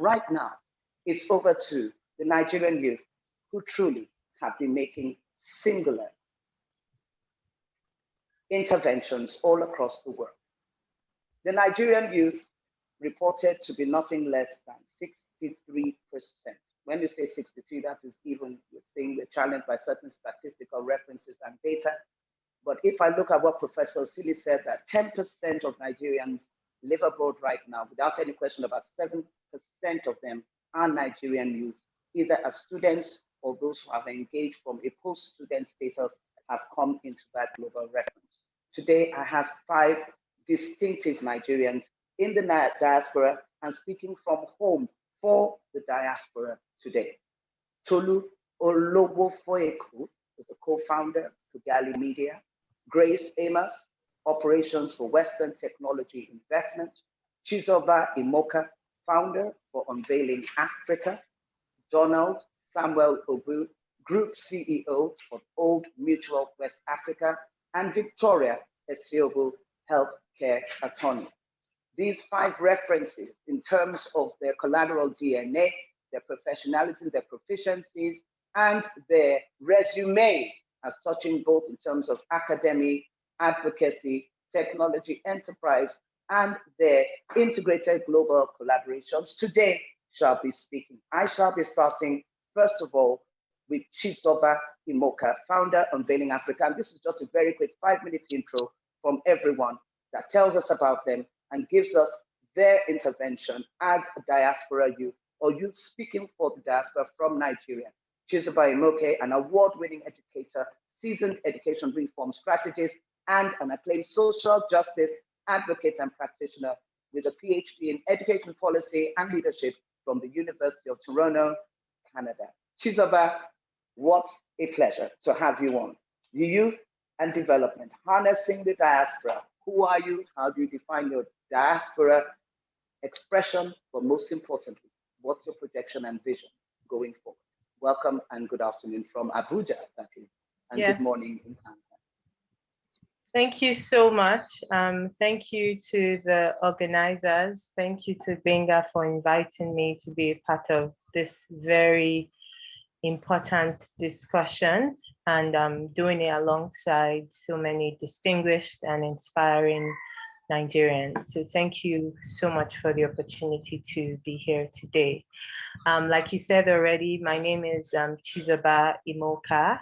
right now, it's over to the Nigerian youth who truly have been making singular interventions all across the world. The Nigerian youth reported to be nothing less than 63%. When you say 63, that is even the thing we're challenged by certain statistical references and data. But if I look at what Professor Osili said, that 10% of Nigerians live abroad right now, without any question, about 7% of them are Nigerian youth, either as students or those who have engaged from a post-student status have come into that global reference. Today, I have 5 distinctive Nigerians in the diaspora and speaking from home for the diaspora today. Tolu Olobofoeku is a co-founder of Kigali Media. Grace Amos, Operations for Western Technology Investment. Chizoba Imoka, founder for Unveiling Africa. Donald Samuel Obu, Group CEO of Old Mutual West Africa. And Victoria Esiobu, Healthcare Attorney. These 5 references in terms of their collateral DNA, their professionality, their proficiencies, and their resume as touching both in terms of academic, advocacy, technology, enterprise, and their integrated global collaborations today shall be speaking. I shall be starting, first of all, with Chizoba Imoka, founder Unveiling Africa. And this is just a very quick 5-minute intro from everyone that tells us about them and gives us their intervention as a diaspora youth or youth speaking for the diaspora from Nigeria. Chizoba Imoka, an award-winning educator, seasoned education reform strategist, and an acclaimed social justice advocate and practitioner with a PhD in education policy and leadership from the University of Toronto, Canada. Chizoba, what a pleasure to have you on. The youth and development, harnessing the diaspora. Who are you? How do you define your diaspora expression? But most importantly, what's your projection and vision going forward? Welcome and good afternoon from Abuja, that is, and yes. Good morning in Canada. Thank you so much. Thank you to the organizers. Thank you to Benga for inviting me to be a part of this very important discussion and doing it alongside so many distinguished and inspiring Nigerians. So thank you so much for the opportunity to be here today. Like you said already, my name is Chizoba Imoka.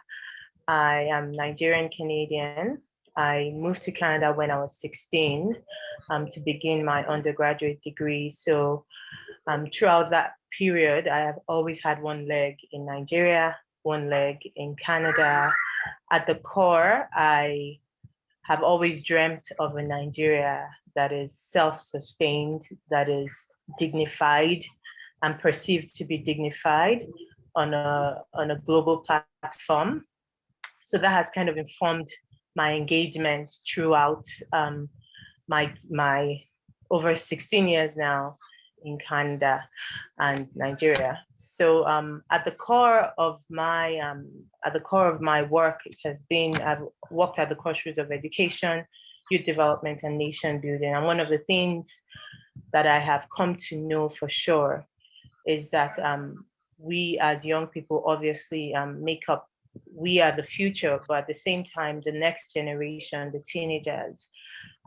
I am Nigerian Canadian. I moved to Canada when I was 16 to begin my undergraduate degree. So throughout that period, I have always had one leg in Nigeria, one leg in Canada. At the core, I have always dreamt of a Nigeria that is self-sustained, that is dignified and perceived to be dignified on a global platform. So that has kind of informed my engagement throughout my over 16 years now in Canada and Nigeria. So at the core of my work, it has been, I've worked at the crossroads of education, youth development, and nation building. And one of the things that I have come to know for sure is that we as young people obviously we are the future, but at the same time, the next generation, the teenagers,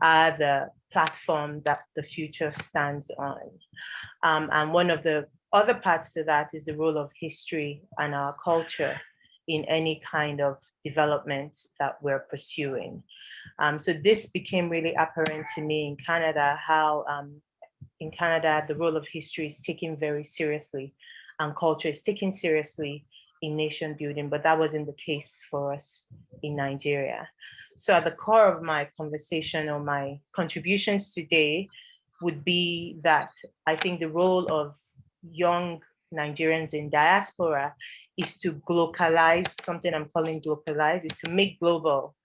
are the platform that the future stands on. And one of the other parts to that is the role of history and our culture in any kind of development that we're pursuing. So this became really apparent to me in Canada, how in Canada, the role of history is taken very seriously and culture is taken seriously in nation building, but that wasn't the case for us in Nigeria. So at the core of my conversation or my contributions today would be that I think the role of young Nigerians in diaspora is to globalize, something I'm calling globalize, is to make global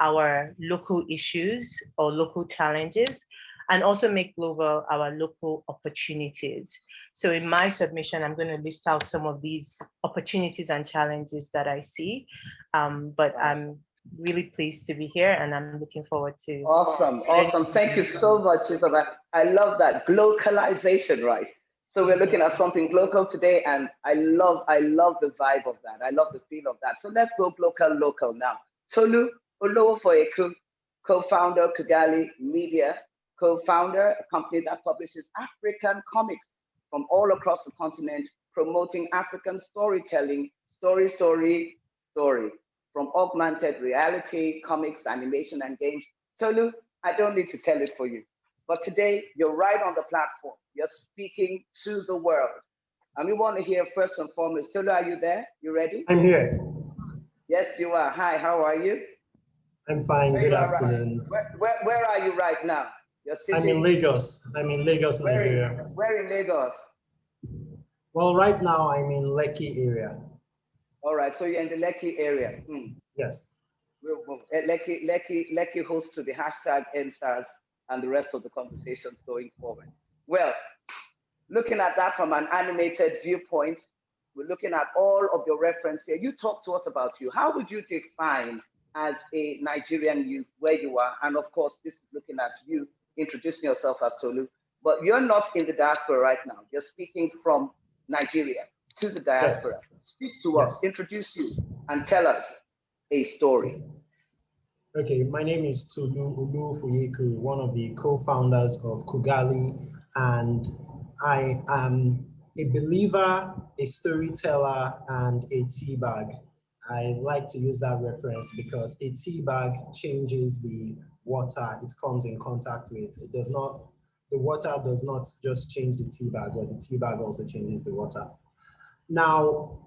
our local issues or local challenges, and also make global our local opportunities. So in my submission, I'm going to list out some of these opportunities and challenges that I see, but I'm really pleased to be here and I'm looking forward to. Awesome, awesome. Thank you so much, Isabel. I love that globalization, right? So we're looking at something local today, and I love the vibe of that. I love the feel of that. So let's go local now. Tolu Olowofoyeku, co-founder Kugali Media, co-founder, a company that publishes African comics from all across the continent, promoting African storytelling, story, from augmented reality, comics, animation, and games. Tolu, I don't need to tell it for you. But today, you're right on the platform. You're speaking to the world. And we want to hear first and foremost, Tolu, are you there? You ready? I'm here. Yes, you are. Hi, how are you? I'm fine. Good afternoon. Where are you right now? You're sitting. I'm in Lagos. Nigeria. Where in Lagos? Well, right now I'm in Lekki area. All right, so you're in the Lekki area. Yes. Lekki hosts to the hashtag NSAS and the rest of the conversations going forward. Well, looking at that from an animated viewpoint, we're looking at all of your reference here. You talk to us about you. How would you define as a Nigerian youth where you are? And of course, this is looking at you introducing yourself as Tolu, but you're not in the diaspora right now. You're speaking from Nigeria to the diaspora. Yes. Speak to us, introduce you, and tell us a story. Okay, my name is Tolu Olowofoyeku, one of the co-founders of Kugali, and I am a believer, a storyteller, and a tea bag. I like to use that reference because a tea bag changes the water it comes in contact with. It does not, the water does not just change the tea bag, but the tea bag also changes the water. Now,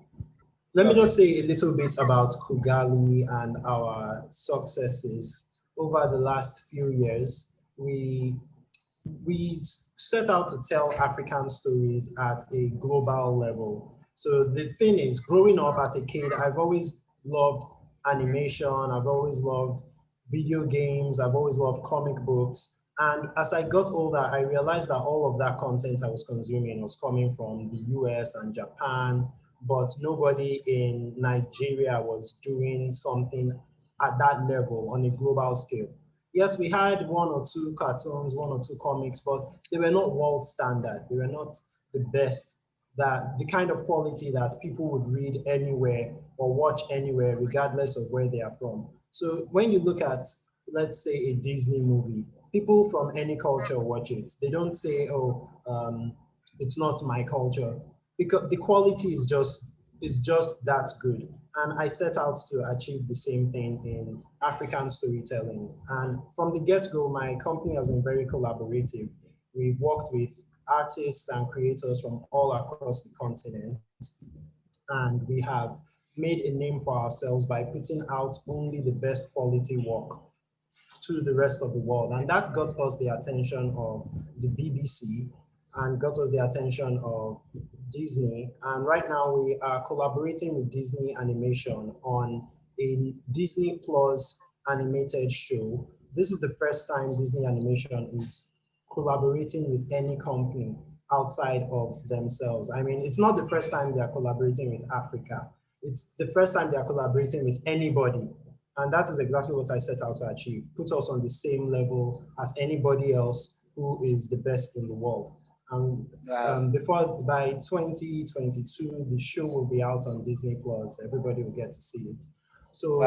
let me just say a little bit about Kugali and our successes. Over the last few years, we set out to tell African stories at a global level. So the thing is, growing up as a kid, I've always loved animation, I've always loved video games, I've always loved comic books. And as I got older, I realized that all of that content I was consuming was coming from the US and Japan, but nobody in Nigeria was doing something at that level on a global scale. Yes, we had one or two cartoons, one or two comics, but they were not world standard. They were not the best, that the kind of quality that people would read anywhere or watch anywhere, regardless of where they are from. So when you look at, let's say, a Disney movie, people from any culture watch it. They don't say, oh, it's not my culture, because the quality is just that good. And I set out to achieve the same thing in African storytelling. And from the get-go, my company has been very collaborative. We've worked with artists and creators from all across the continent. And we have made a name for ourselves by putting out only the best quality work to the rest of the world. And that got us the attention of the BBC and got us the attention of Disney. And right now we are collaborating with Disney Animation on a Disney Plus animated show. This is the first time Disney Animation is collaborating with any company outside of themselves. I mean, it's not the first time they are collaborating with Africa. It's the first time they are collaborating with anybody. And that is exactly what I set out to achieve. Put us on the same level as anybody else who is the best in the world. By 2022, the show will be out on Disney Plus. Everybody will get to see it. So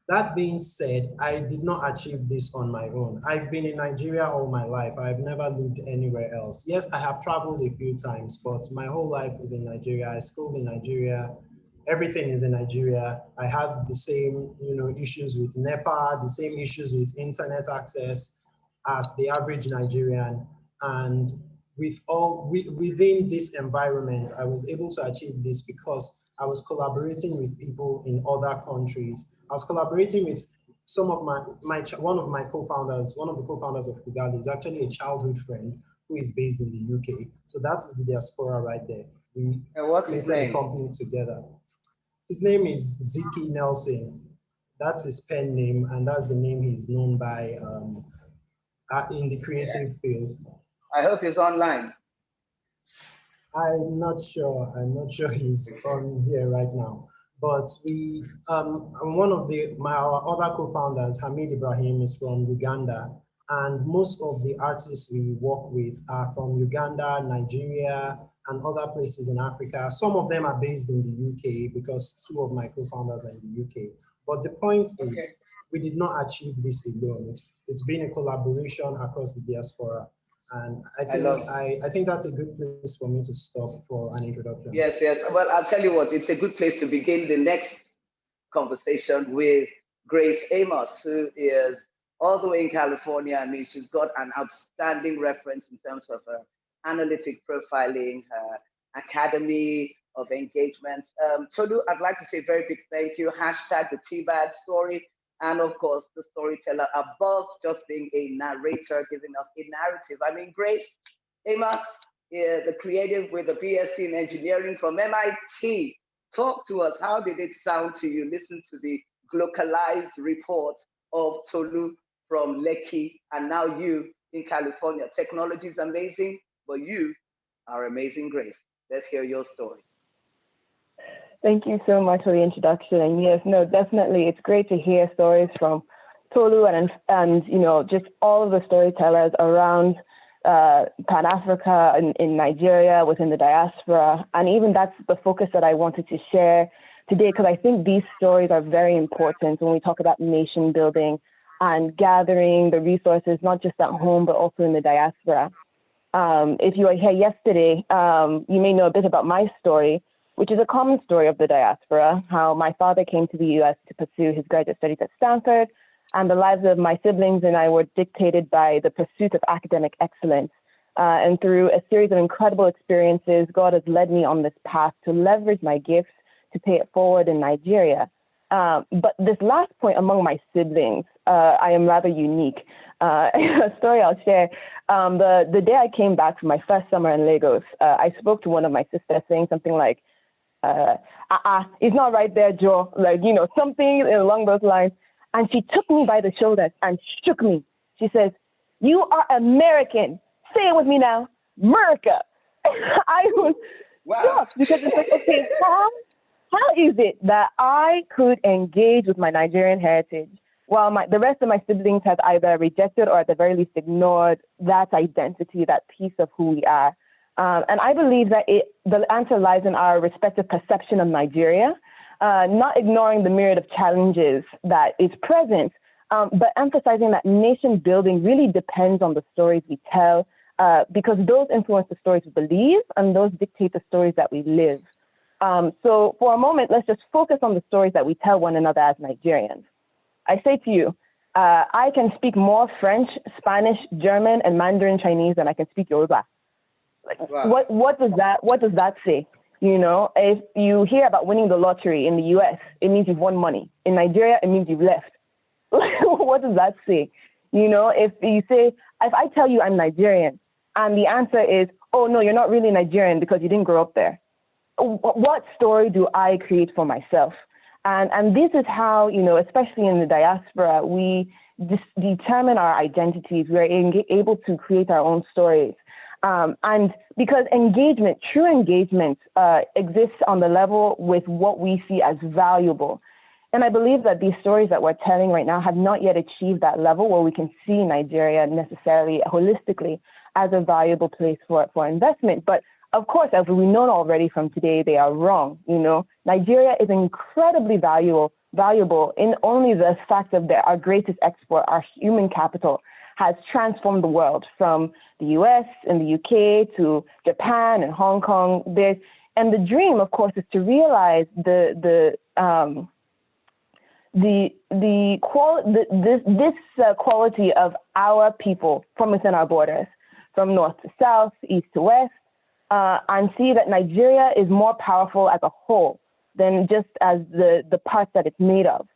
that being said, I did not achieve this on my own. I've been in Nigeria all my life. I've never lived anywhere else. Yes, I have traveled a few times, but my whole life is in Nigeria. I schooled in Nigeria. Everything is in Nigeria. I have the same, issues with NEPA, the same issues with internet access as the average Nigerian. And within this environment, I was able to achieve this because I was collaborating with people in other countries. I was collaborating with some of one of the co-founders of Kugali is actually a childhood friend who is based in the UK. So that is the Diaspora right there. We created the company together. His name is Ziki Nelson. That's his pen name, and that's the name he's known by in the creative field. I hope he's online. I'm not sure he's on here right now. But one of our other co-founders, Hamid Ibrahim, is from Uganda, And most of the artists we work with are from Uganda, Nigeria, and other places in Africa. Some of them are based in the UK because two of my co-founders are in the UK. But the point is, we did not achieve this alone. It's been a collaboration across the diaspora. And I think that's a good place for me to stop for an introduction. Yes, yes. Well, I'll tell you what, it's a good place to begin the next conversation with Grace Amos, who is all the way in California. I mean, she's got an outstanding reference in terms of analytic profiling, academy of engagements. Tolu, I'd like to say a very big thank you. Hashtag the T-Bag story. And of course, the storyteller above just being a narrator, giving us a narrative. I mean, Grace Amos, the creative with the BSc in engineering from MIT. Talk to us. How did it sound to you? Listen to the localized report of Tolu from Lekki, and now you in California. Technology is amazing, but you are amazing, Grace. Let's hear your story. Thank you so much for the introduction. And yes, no, definitely, it's great to hear stories from Tolu and you know, just all of the storytellers around Pan-Africa in Nigeria, within the diaspora. And even that's the focus that I wanted to share today, because I think these stories are very important when we talk about nation building and gathering the resources, not just at home, but also in the diaspora. If you were here yesterday, you may know a bit about my story, which is a common story of the diaspora, how my father came to the US to pursue his graduate studies at Stanford, and the lives of my siblings and I were dictated by the pursuit of academic excellence. And through a series of incredible experiences, God has led me on this path to leverage my gifts to pay it forward in Nigeria. But this last point among my siblings, I am rather unique. A story I'll share. The day I came back from my first summer in Lagos, I spoke to one of my sisters saying something like, it's not right there, Joe, like, you know, something along those lines. And she took me by the shoulders and shook me. She says, "You are American. Say it with me now, America." I was shocked because it's like, okay, how is it that I could engage with my Nigerian heritage while the rest of my siblings have either rejected or at the very least ignored that identity, that piece of who we are? And I believe that the answer lies in our respective perception of Nigeria, not ignoring the myriad of challenges that is present, but emphasizing that nation building really depends on the stories we tell, because those influence the stories we believe and those dictate the stories that we live. So for a moment, let's just focus on the stories that we tell one another as Nigerians. I say to you, I can speak more French, Spanish, German, and Mandarin Chinese than I can speak Yoruba. Like, wow. What does that say? You know, if you hear about winning the lottery in the US, it means you've won money. In Nigeria, it means you've left. What does that say? You know, if I tell you I'm Nigerian and the answer is, oh no, you're not really Nigerian because you didn't grow up there. What story do I create for myself? And this is how, you know, especially in the diaspora, we determine our identities. We're able to create our own stories. And because engagement, true engagement, exists on the level with what we see as valuable. And I believe that these stories that we're telling right now have not yet achieved that level where we can see Nigeria necessarily holistically as a valuable place for investment. But of course, as we know already from today, they are wrong. You know, Nigeria is incredibly valuable in only the fact that our greatest export, our human capital, has transformed the world from the US and the UK to Japan and Hong Kong. And the dream, of course, is to realize this quality of our people from within our borders, from north to south, east to west, and see that Nigeria is more powerful as a whole than just as the parts that it's made of.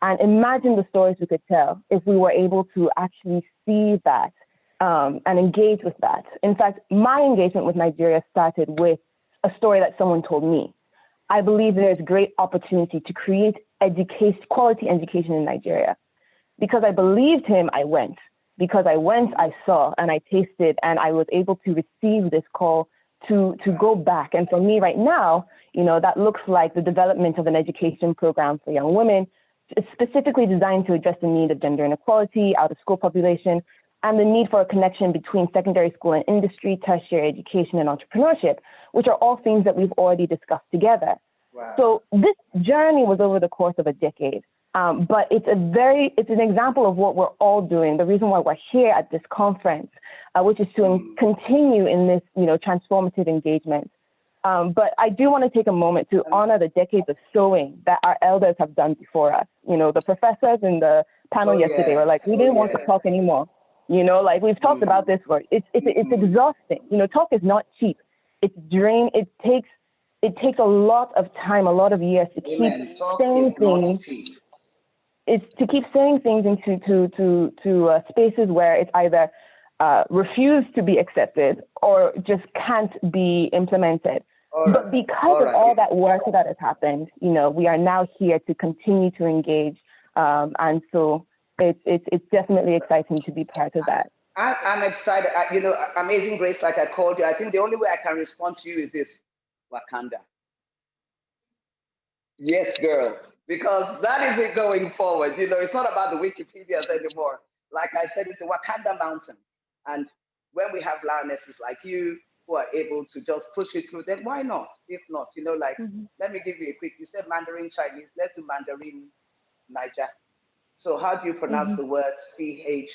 And imagine the stories we could tell if we were able to actually see that and engage with that. In fact, my engagement with Nigeria started with a story that someone told me. I believe there's great opportunity to create quality education in Nigeria. Because I believed him, I went. Because I went, I saw, and I tasted, and I was able to receive this call to go back. And for me right now, you know, that looks like the development of an education program for young women, specifically designed to address the need of gender inequality, out-of-school population, and the need for a connection between secondary school and industry, tertiary education, and entrepreneurship, which are all things that we've already discussed together. Wow. So this journey was over the course of a decade, but it's an example of what we're all doing. The reason why we're here at this conference, which is to continue in this, transformative engagement. But I do want to take a moment to honor the decades of sewing that our elders have done before us. The professors in the panel yesterday were like, we didn't want to talk anymore. We've talked about this word. It's exhausting. Talk is not cheap. It's drain. It takes a lot of time, a lot of years to keep saying things. It's to keep saying things into spaces where it's either refused to be accepted or just can't be implemented. But because of all that work that has happened, we are now here to continue to engage, and so it's definitely exciting to be part of that. I'm excited. Amazing Grace, like I called you. I think the only way I can respond to you is this: Wakanda. Yes, girl, because that is it going forward. It's not about the Wikipedias anymore. Like I said, it's the Wakanda Mountains. And when we have lionesses like you who are able to just push it through, then why not? If not, let me give you a quick, you said Mandarin Chinese, let's do Mandarin Niger. So how do you pronounce the word Challenge?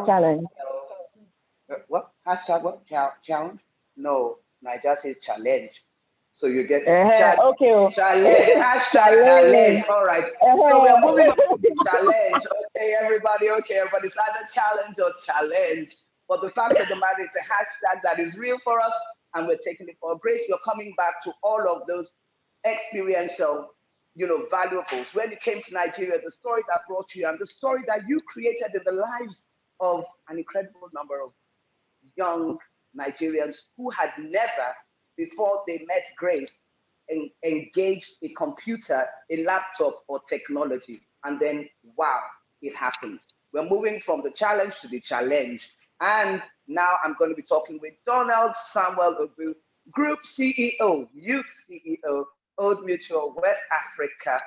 Challenge. What? Hashtag what? Challenge? No, Niger says challenge. So you get challenge. Hashtag challenge. All right. So we are moving on to challenge. Okay, everybody. It's either challenge or challenge. But the fact of the matter is a hashtag that is real for us, and we're taking it for Grace. You're coming back to all of those experiential, valuables. When you came to Nigeria, the story that brought you and the story that you created in the lives of an incredible number of young Nigerians who had never, before they met Grace, engaged a computer, a laptop, or technology. And then, wow, it happened. We're moving from the challenge to the challenge. And now I'm going to be talking with Donald Samuel Obu, Group CEO, Youth CEO, Old Mutual West Africa.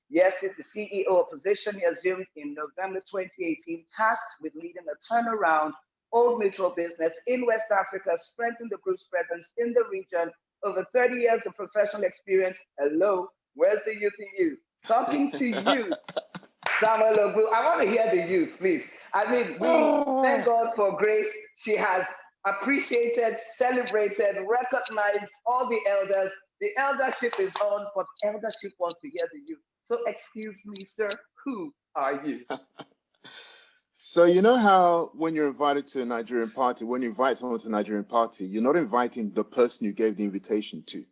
Yes, it's the CEO position he assumed in November 2018, tasked with leading a turnaround Old Mutual business in West Africa, strengthen the group's presence in the region. Over 30 years of professional experience. Hello, where's the youth in you? Talking to you, Samuel Obu. I want to hear the youth, please. We thank God for Grace. She has appreciated, celebrated, recognized all the elders. The eldership is on, but eldership wants to hear the youth. So excuse me, sir, who are you? So you know how when you're invited to a Nigerian party, when you invite someone to a Nigerian party, you're not inviting the person you gave the invitation to.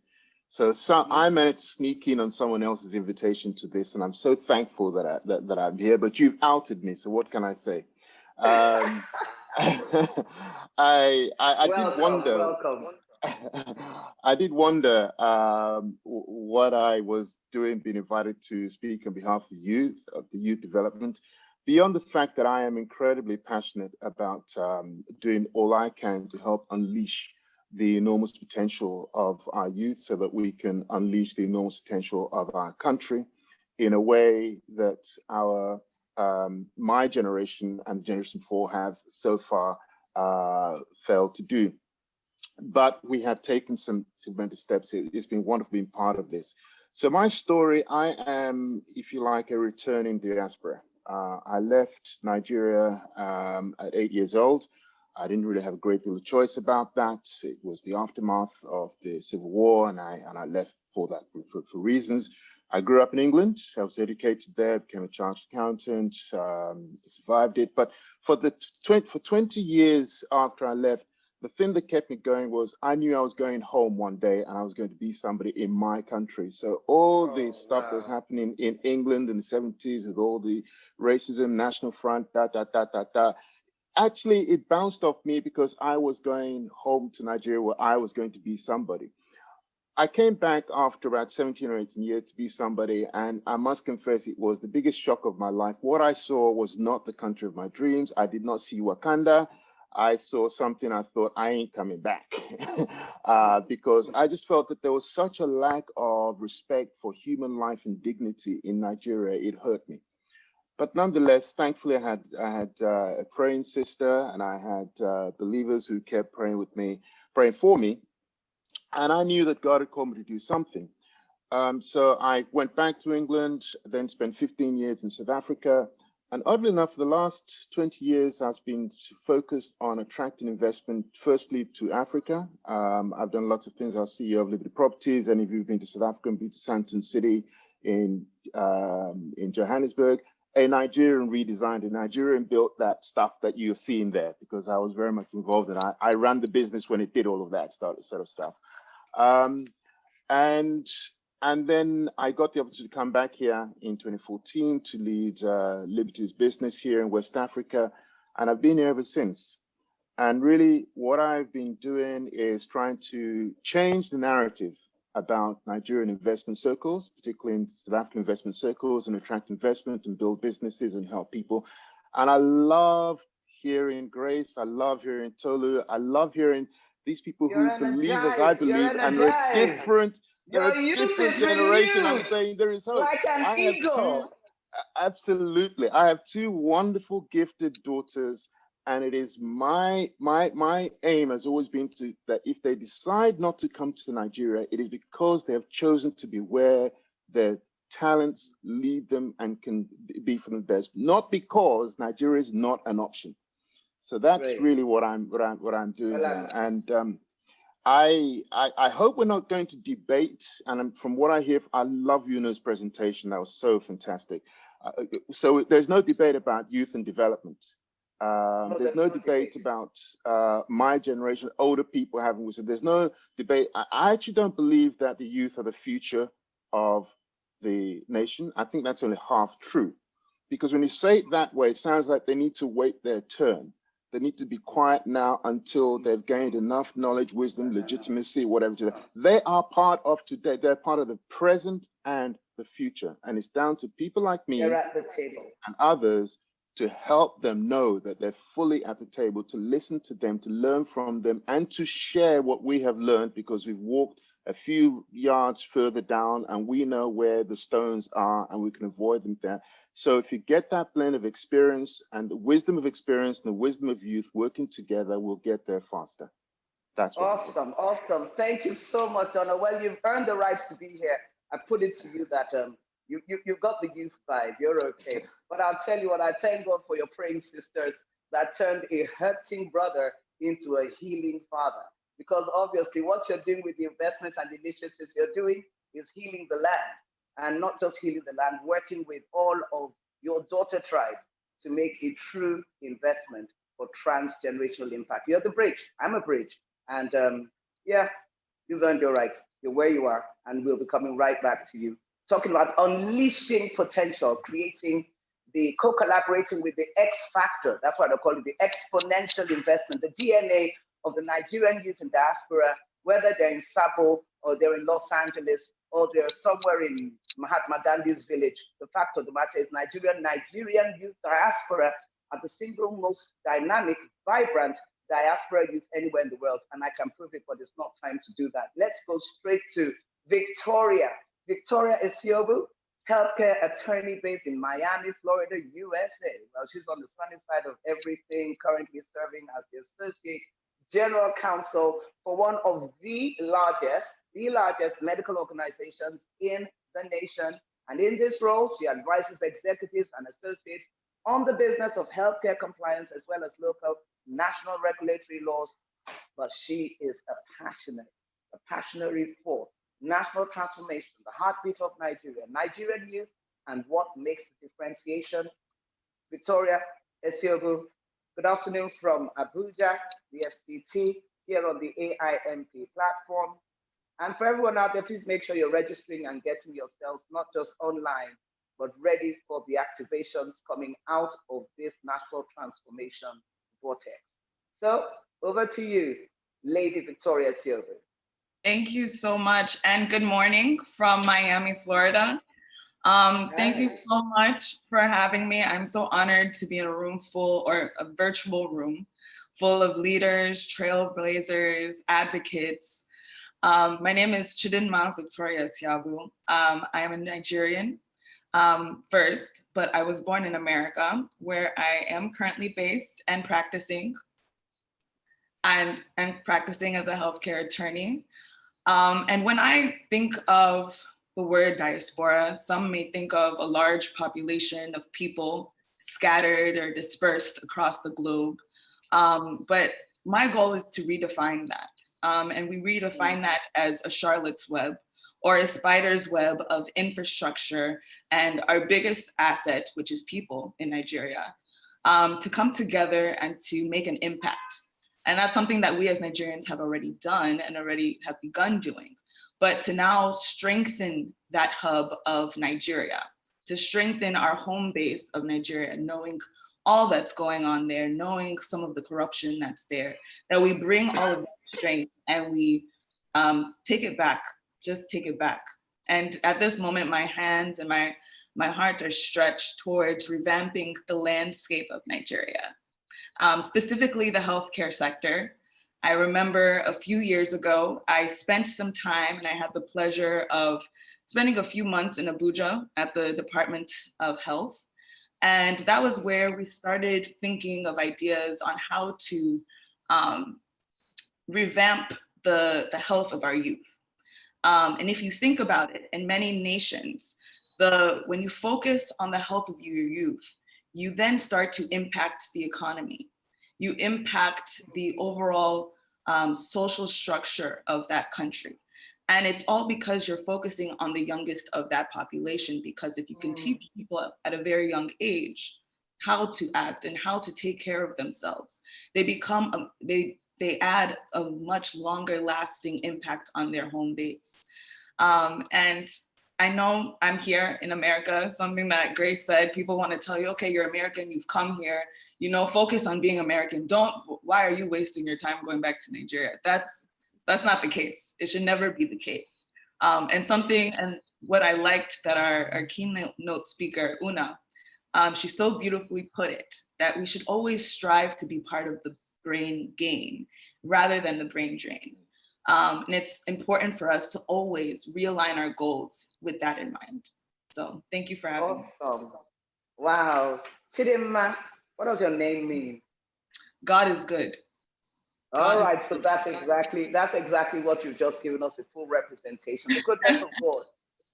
So I managed to sneak in on someone else's invitation to this, and I'm so thankful that I'm here. But you've outed me, so what can I say? I did wonder. Welcome. I did wonder what I was doing, being invited to speak on behalf of the youth development. Beyond the fact that I am incredibly passionate about doing all I can to help unleash the enormous potential of our youth so that we can unleash the enormous potential of our country in a way that my generation and generation before have so far failed to do. But we have taken some tremendous steps. It's been wonderful being part of this. So my story, I am, if you like, a returning diaspora. I left Nigeria at 8 years old. I didn't really have a great deal of choice about that. It was the aftermath of the Civil War, and I left for that for reasons. I grew up in England. I was educated there, became a chartered accountant, survived it. But for 20 years after I left, the thing that kept me going was I knew I was going home one day and I was going to be somebody in my country. So all this stuff that was happening in England in the 70s with all the racism, National Front, actually it bounced off me because I was going home to Nigeria where I was going to be somebody. I came back after about 17 or 18 years to be somebody, and I must confess it was the biggest shock of my life. What I saw was not the country of my dreams. I did not see Wakanda. I saw something, I thought, I ain't coming back. Because I just felt that there was such a lack of respect for human life and dignity in Nigeria. It hurt me. But nonetheless, thankfully, I had a praying sister, and I had believers who kept praying with me, praying for me. And I knew that God had called me to do something. So I went back to England, then spent 15 years in South Africa. And oddly enough, for the last 20 years, I've been focused on attracting investment, firstly to Africa. I've done lots of things. I was CEO of Liberty Properties. Any of you who've been to South Africa and been to Sandton City in Johannesburg, a Nigerian redesigned, a Nigerian built that stuff that you're seeing there, because I was very much involved in it. I ran the business when it did all of that sort of stuff. And then I got the opportunity to come back here in 2014 to lead Liberty's business here in West Africa. And I've been here ever since. And really what I've been doing is trying to change the narrative about Nigerian investment circles, particularly in South African investment circles, and attract investment and build businesses and help people. And I love hearing Grace. I love hearing Tolu. I love hearing these people who believe as I believe, and we're different. There are different generations. I'm saying there is hope. Like an eagle. Absolutely. I have two wonderful, gifted daughters, and it is my aim has always been that if they decide not to come to Nigeria, it is because they have chosen to be where their talents lead them and can be for the best, not because Nigeria is not an option. So that's really what I'm doing there. And I hope we're not going to debate. And from what I hear, I love Yuna's presentation. That was so fantastic. So there's no debate about youth and development. There's no debate about my generation, older people having wisdom. There's no debate. I actually don't believe that the youth are the future of the nation. I think that's only half true. Because when you say it that way, it sounds like they need to wait their turn. They need to be quiet now until they've gained enough knowledge, wisdom, legitimacy, whatever. They are part of today. They're part of the present and the future. And it's down to people like me at the table and others to help them know that they're fully at the table, to listen to them, to learn from them, and to share what we have learned, because we've walked a few yards further down and we know where the stones are and we can avoid them there. So if you get that blend of experience and the wisdom of experience and the wisdom of youth working together, we'll get there faster. That's awesome. Awesome. Thank you so much, Honor. Well, you've earned the right to be here. I put it to you that you've got the youth vibe. You're okay. But I'll tell you what, I thank God for your praying sisters that turned a hurting brother into a healing father. Because obviously what you're doing with the investments and the initiatives you're doing is healing the land. And not just healing the land, working with all of your daughter tribe to make a true investment for transgenerational impact. You're the bridge. I'm a bridge. And yeah, you've earned your rights. You're where you are, and we'll be coming right back to you. Talking about unleashing potential, creating the co-collaborating with the X factor. That's what I call it, the exponential investment, the DNA of the Nigerian youth in diaspora, whether they're in Sabo or they're in Los Angeles or they're somewhere in Mahatma Gandhi's village. The fact of the matter is Nigerian youth diaspora are the single most dynamic, vibrant diaspora youth anywhere in the world. And I can prove it, but it's not time to do that. Let's go straight to Victoria. Victoria Esiobu, healthcare attorney based in Miami, Florida, USA. Well, she's on the sunny side of everything, currently serving as the Associate General Counsel for one of the largest medical organizations in the nation. And in this role, she advises executives and associates on the business of healthcare compliance, as well as local national regulatory laws. But she is a passionate for national transformation, the heartbeat of Nigeria, Nigerian youth, and what makes the differentiation. Victoria Esiobu, good afternoon from Abuja, the FCT, here on the AiMP platform. And for everyone out there, please make sure you're registering and getting yourselves not just online, but ready for the activations coming out of this national transformation vortex. So over to you, Lady Victoria Esiobu. Thank you so much, and good morning from Miami, Florida. Thank you so much for having me. I'm so honored to be in a room full, or a virtual room full of leaders, trailblazers, advocates. My name is Chidinma Victoria Siabu. I am a Nigerian first, but I was born in America, where I am currently based and practicing as a healthcare attorney. And when I think of the word diaspora, some may think of a large population of people scattered or dispersed across the globe. But my goal is to redefine that. And we redefine that as a Charlotte's web, or a spider's web of infrastructure and our biggest asset, which is people in Nigeria, to come together and to make an impact. And that's something that we as Nigerians have already done and already have begun doing. But to now strengthen that hub of Nigeria, to strengthen our home base of Nigeria, knowing all that's going on there, knowing some of the corruption that's there, that we bring all of that strength and we take it back, just take it back. And at this moment, my hands and my heart are stretched towards revamping the landscape of Nigeria. Specifically the healthcare sector. I remember a few years ago, I spent some time and I had the pleasure of spending a few months in Abuja at the Department of Health. And that was where we started thinking of ideas on how to revamp the health of our youth. And if you think about it, in many nations, when you focus on the health of your youth, you then start to impact the economy. You impact the overall social structure of that country. And it's all because you're focusing on the youngest of that population, because if you can teach people at a very young age how to act and how to take care of themselves, they become, they add a much longer lasting impact on their home base. And I know I'm here in America, something that Grace said, people want to tell you, okay, you're American, you've come here, focus on being American. Why are you wasting your time going back to Nigeria? That's not the case. It should never be the case. And what I liked that our keynote speaker, Una, she so beautifully put it, that we should always strive to be part of the brain gain rather than the brain drain. And it's important for us to always realign our goals with that in mind. So thank you for having me. Awesome. Wow. Chidinma, what does your name mean? God is good. All right, so that's exactly what you've just given us, a full representation, the goodness of God.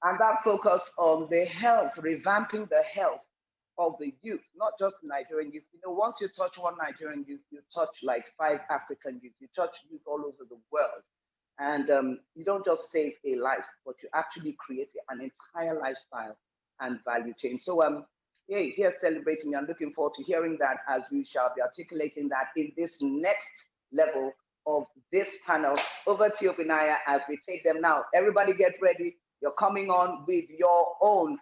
And that focus on the health, revamping the health of the youth, not just Nigerian youth. Once you touch one Nigerian youth, you touch like 5 African youth, you touch youth all over the world. And you don't just save a life, but you actually create an entire lifestyle and value chain. So here celebrating, I'm looking forward to hearing that as we shall be articulating that in this next level of this panel. Over to you, Binaya, as we take them now. Everybody get ready. You're coming on with your own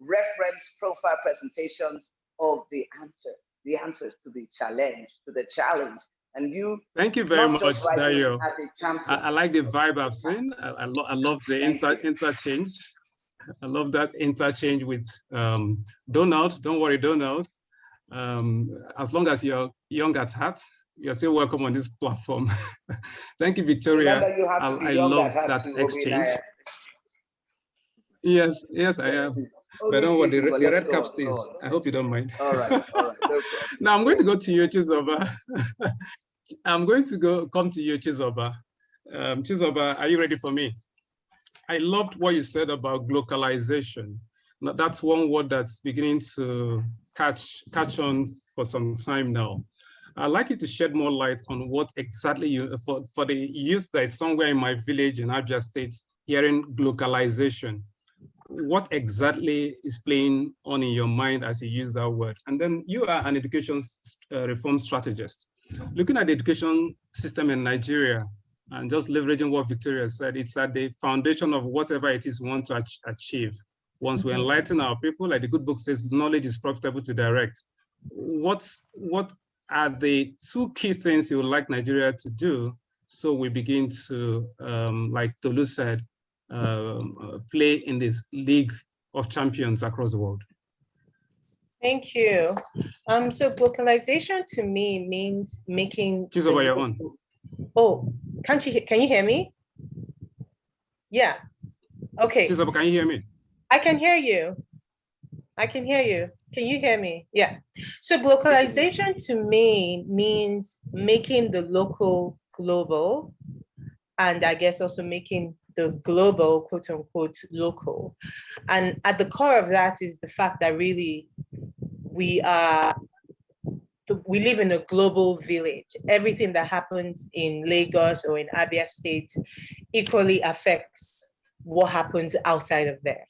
reference profile presentations of the answers to the challenge. And you, thank you very much, Dayo. I like the vibe I've seen. I love the interchange. I love that interchange with Donald. Don't worry, Donald. As long as you're young at heart, you're still welcome on this platform. Thank you, Victoria. I love that exchange. Yes, I am. But don't worry, the red cap stays. I hope you don't mind. All right. No now I'm going to go to you, Chizoba. I'm going to come to you, Chizoba. Chizoba, are you ready for me? I loved what you said about globalization. Now, that's one word that's beginning to catch on for some time now. I'd like you to shed more light on what exactly for the youth that's somewhere in my village in Abia State hearing globalization. What exactly is playing on in your mind as you use that word? And then you are an education reform strategist. Looking at the education system in Nigeria and just leveraging what Victoria said, it's at the foundation of whatever it is we want to achieve. Once we enlighten our people, like the good book says, knowledge is profitable to direct. What are the 2 key things you would like Nigeria to do so we begin to, like Tolu said, play in this league of champions across the world? Thank you. So globalization to me means making. Choose over your own. Oh, can you hear me? Yeah. Okay. Choose over, can you hear me? I can hear you. I can hear you. Can you hear me? Yeah. So globalization to me means making the local global, and I guess also making the global, quote unquote, local. And at the core of that is the fact that really we live in a global village. Everything that happens in Lagos or in Abia State equally affects what happens outside of there.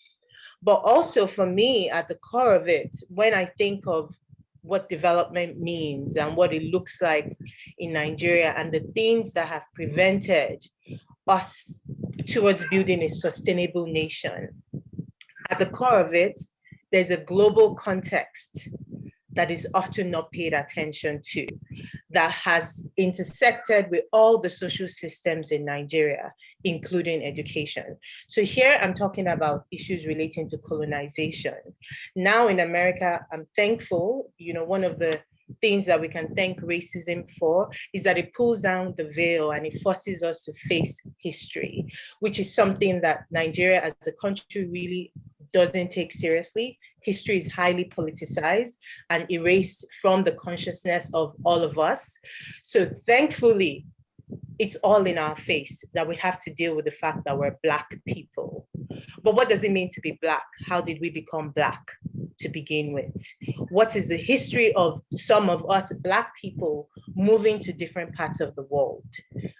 But also for me, at the core of it, when I think of what development means and what it looks like in Nigeria and the things that have prevented us towards building a sustainable nation, at the core of it, there's a global context that is often not paid attention to, that has intersected with all the social systems in Nigeria, including education. So here I'm talking about issues relating to colonization. Now in America, I'm thankful, one of the things that we can thank racism for is that it pulls down the veil and it forces us to face history, which is something that Nigeria as a country really doesn't take seriously. History is highly politicized and erased from the consciousness of all of us. So thankfully, it's all in our face that we have to deal with the fact that we're Black people. But what does it mean to be Black? How did we become Black to begin with? What is the history of some of us Black people moving to different parts of the world?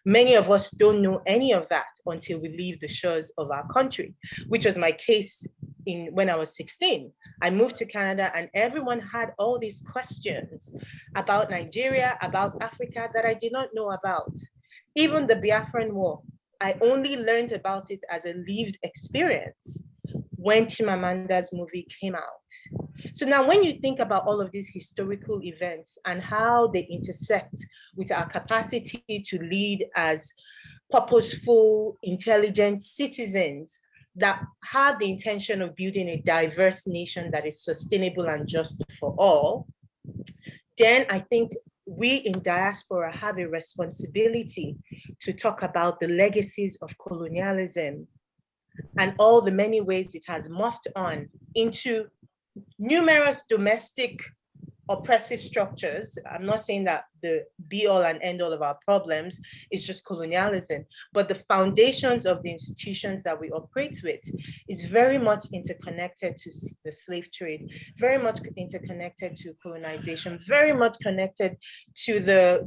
Many of us don't know any of that until we leave the shores of our country, which was my case when I was 16. I moved to Canada and everyone had all these questions about Nigeria, about Africa that I did not know about. Even the Biafran War, I only learned about it as a lived experience when Chimamanda's movie came out. So now when you think about all of these historical events and how they intersect with our capacity to lead as purposeful, intelligent citizens that have the intention of building a diverse nation that is sustainable and just for all, then I think we in diaspora have a responsibility to talk about the legacies of colonialism and all the many ways it has morphed on into numerous domestic oppressive structures. I'm not saying that the be all and end all of our problems is just colonialism, but the foundations of the institutions that we operate with is very much interconnected to the slave trade, very much interconnected to colonization, very much connected to the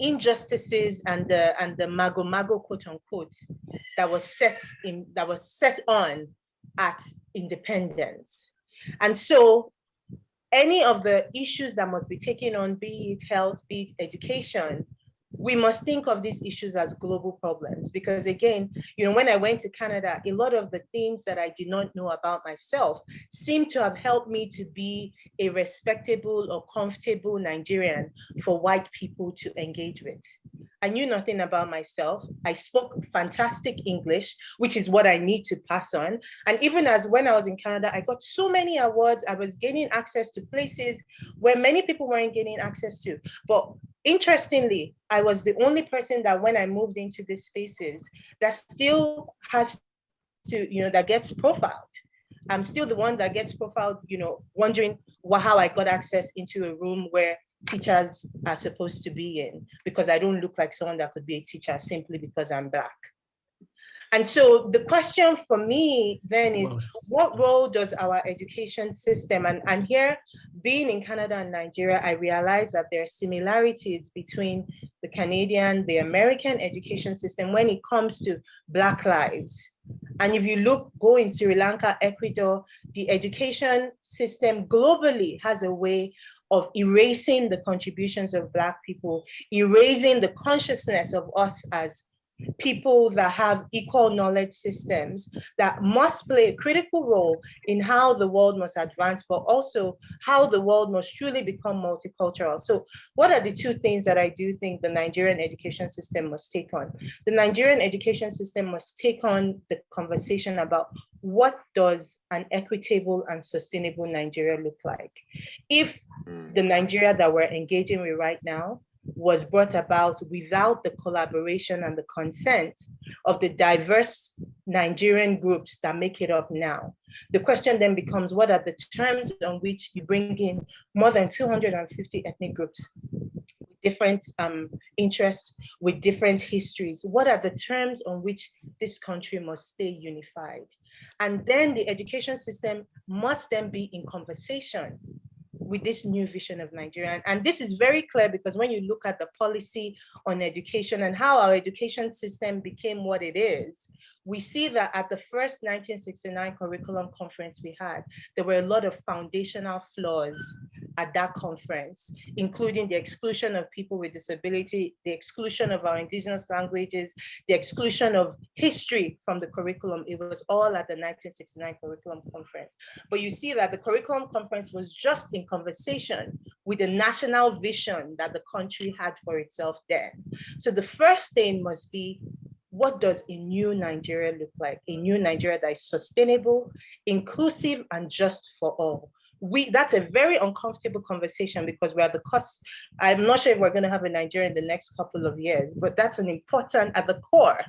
injustices and the mago quote unquote that was set on at independence. And so any of the issues that must be taken on, be it health, be it education, we must think of these issues as global problems. Because again, when I went to Canada, a lot of the things that I did not know about myself seem to have helped me to be a respectable or comfortable Nigerian for white people to engage with. I knew nothing about myself. I spoke fantastic English, which is what I need to pass on. And even as when I was in Canada, I got so many awards. I was gaining access to places where many people weren't gaining access to. But interestingly, I was the only person that when I moved into these spaces that still has to, that gets profiled. I'm still the one that gets profiled, wondering how I got access into a room where teachers are supposed to be in, because I don't look like someone that could be a teacher simply because I'm Black. And so the question for me then is, what role does our education system, and here being in Canada and Nigeria, I realize that there are similarities between the Canadian, the American education system when it comes to Black lives. And if you go in Sri Lanka, Ecuador, the education system globally has a way of erasing the contributions of Black people, erasing the consciousness of us as people that have equal knowledge systems that must play a critical role in how the world must advance, but also how the world must truly become multicultural. So what are the two things that I do think the Nigerian education system must take on? The Nigerian education system must take on the conversation about what does an equitable and sustainable Nigeria look like? If the Nigeria that we're engaging with right now was brought about without the collaboration and the consent of the diverse Nigerian groups that make it up now. The question then becomes, what are the terms on which you bring in more than 250 ethnic groups, different interests, with different histories? What are the terms on which this country must stay unified? And then the education system must then be in conversation with this new vision of Nigeria. And this is very clear because when you look at the policy on education and how our education system became what it is, we see that at the first 1969 curriculum conference we had, there were a lot of foundational flaws at that conference, including the exclusion of people with disability, the exclusion of our indigenous languages, the exclusion of history from the curriculum. It was all at the 1969 curriculum conference. But you see that the curriculum conference was just in conversation with the national vision that the country had for itself then. So the first thing must be, what does a new Nigeria look like? A new Nigeria that is sustainable, inclusive, and just for all. That's a very uncomfortable conversation because we're at the cost. I'm not sure if we're going to have a Nigeria in the next couple of years, but that's an important, at the core,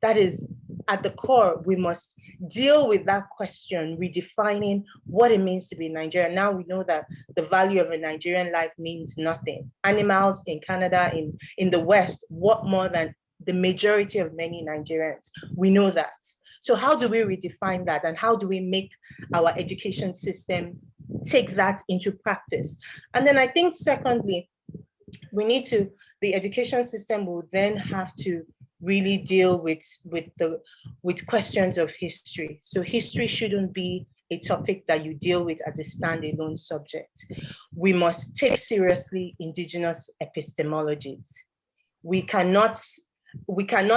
that is at the core, we must deal with that question, redefining what it means to be Nigerian. Now we know that the value of a Nigerian life means nothing. Animals in Canada, in the West, what more than the majority of many Nigerians? We know that. So how do we redefine that? And how do we make our education system take that into practice? And then I think secondly, the education system will then have to really deal with questions of history. So history shouldn't be a topic that you deal with as a standalone subject. We must take seriously indigenous epistemologies. We cannot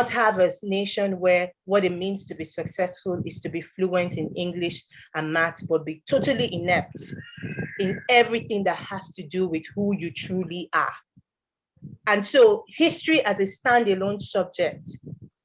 have a nation where what it means to be successful is to be fluent in English and maths, but be totally inept in everything that has to do with who you truly are. And so history as a standalone subject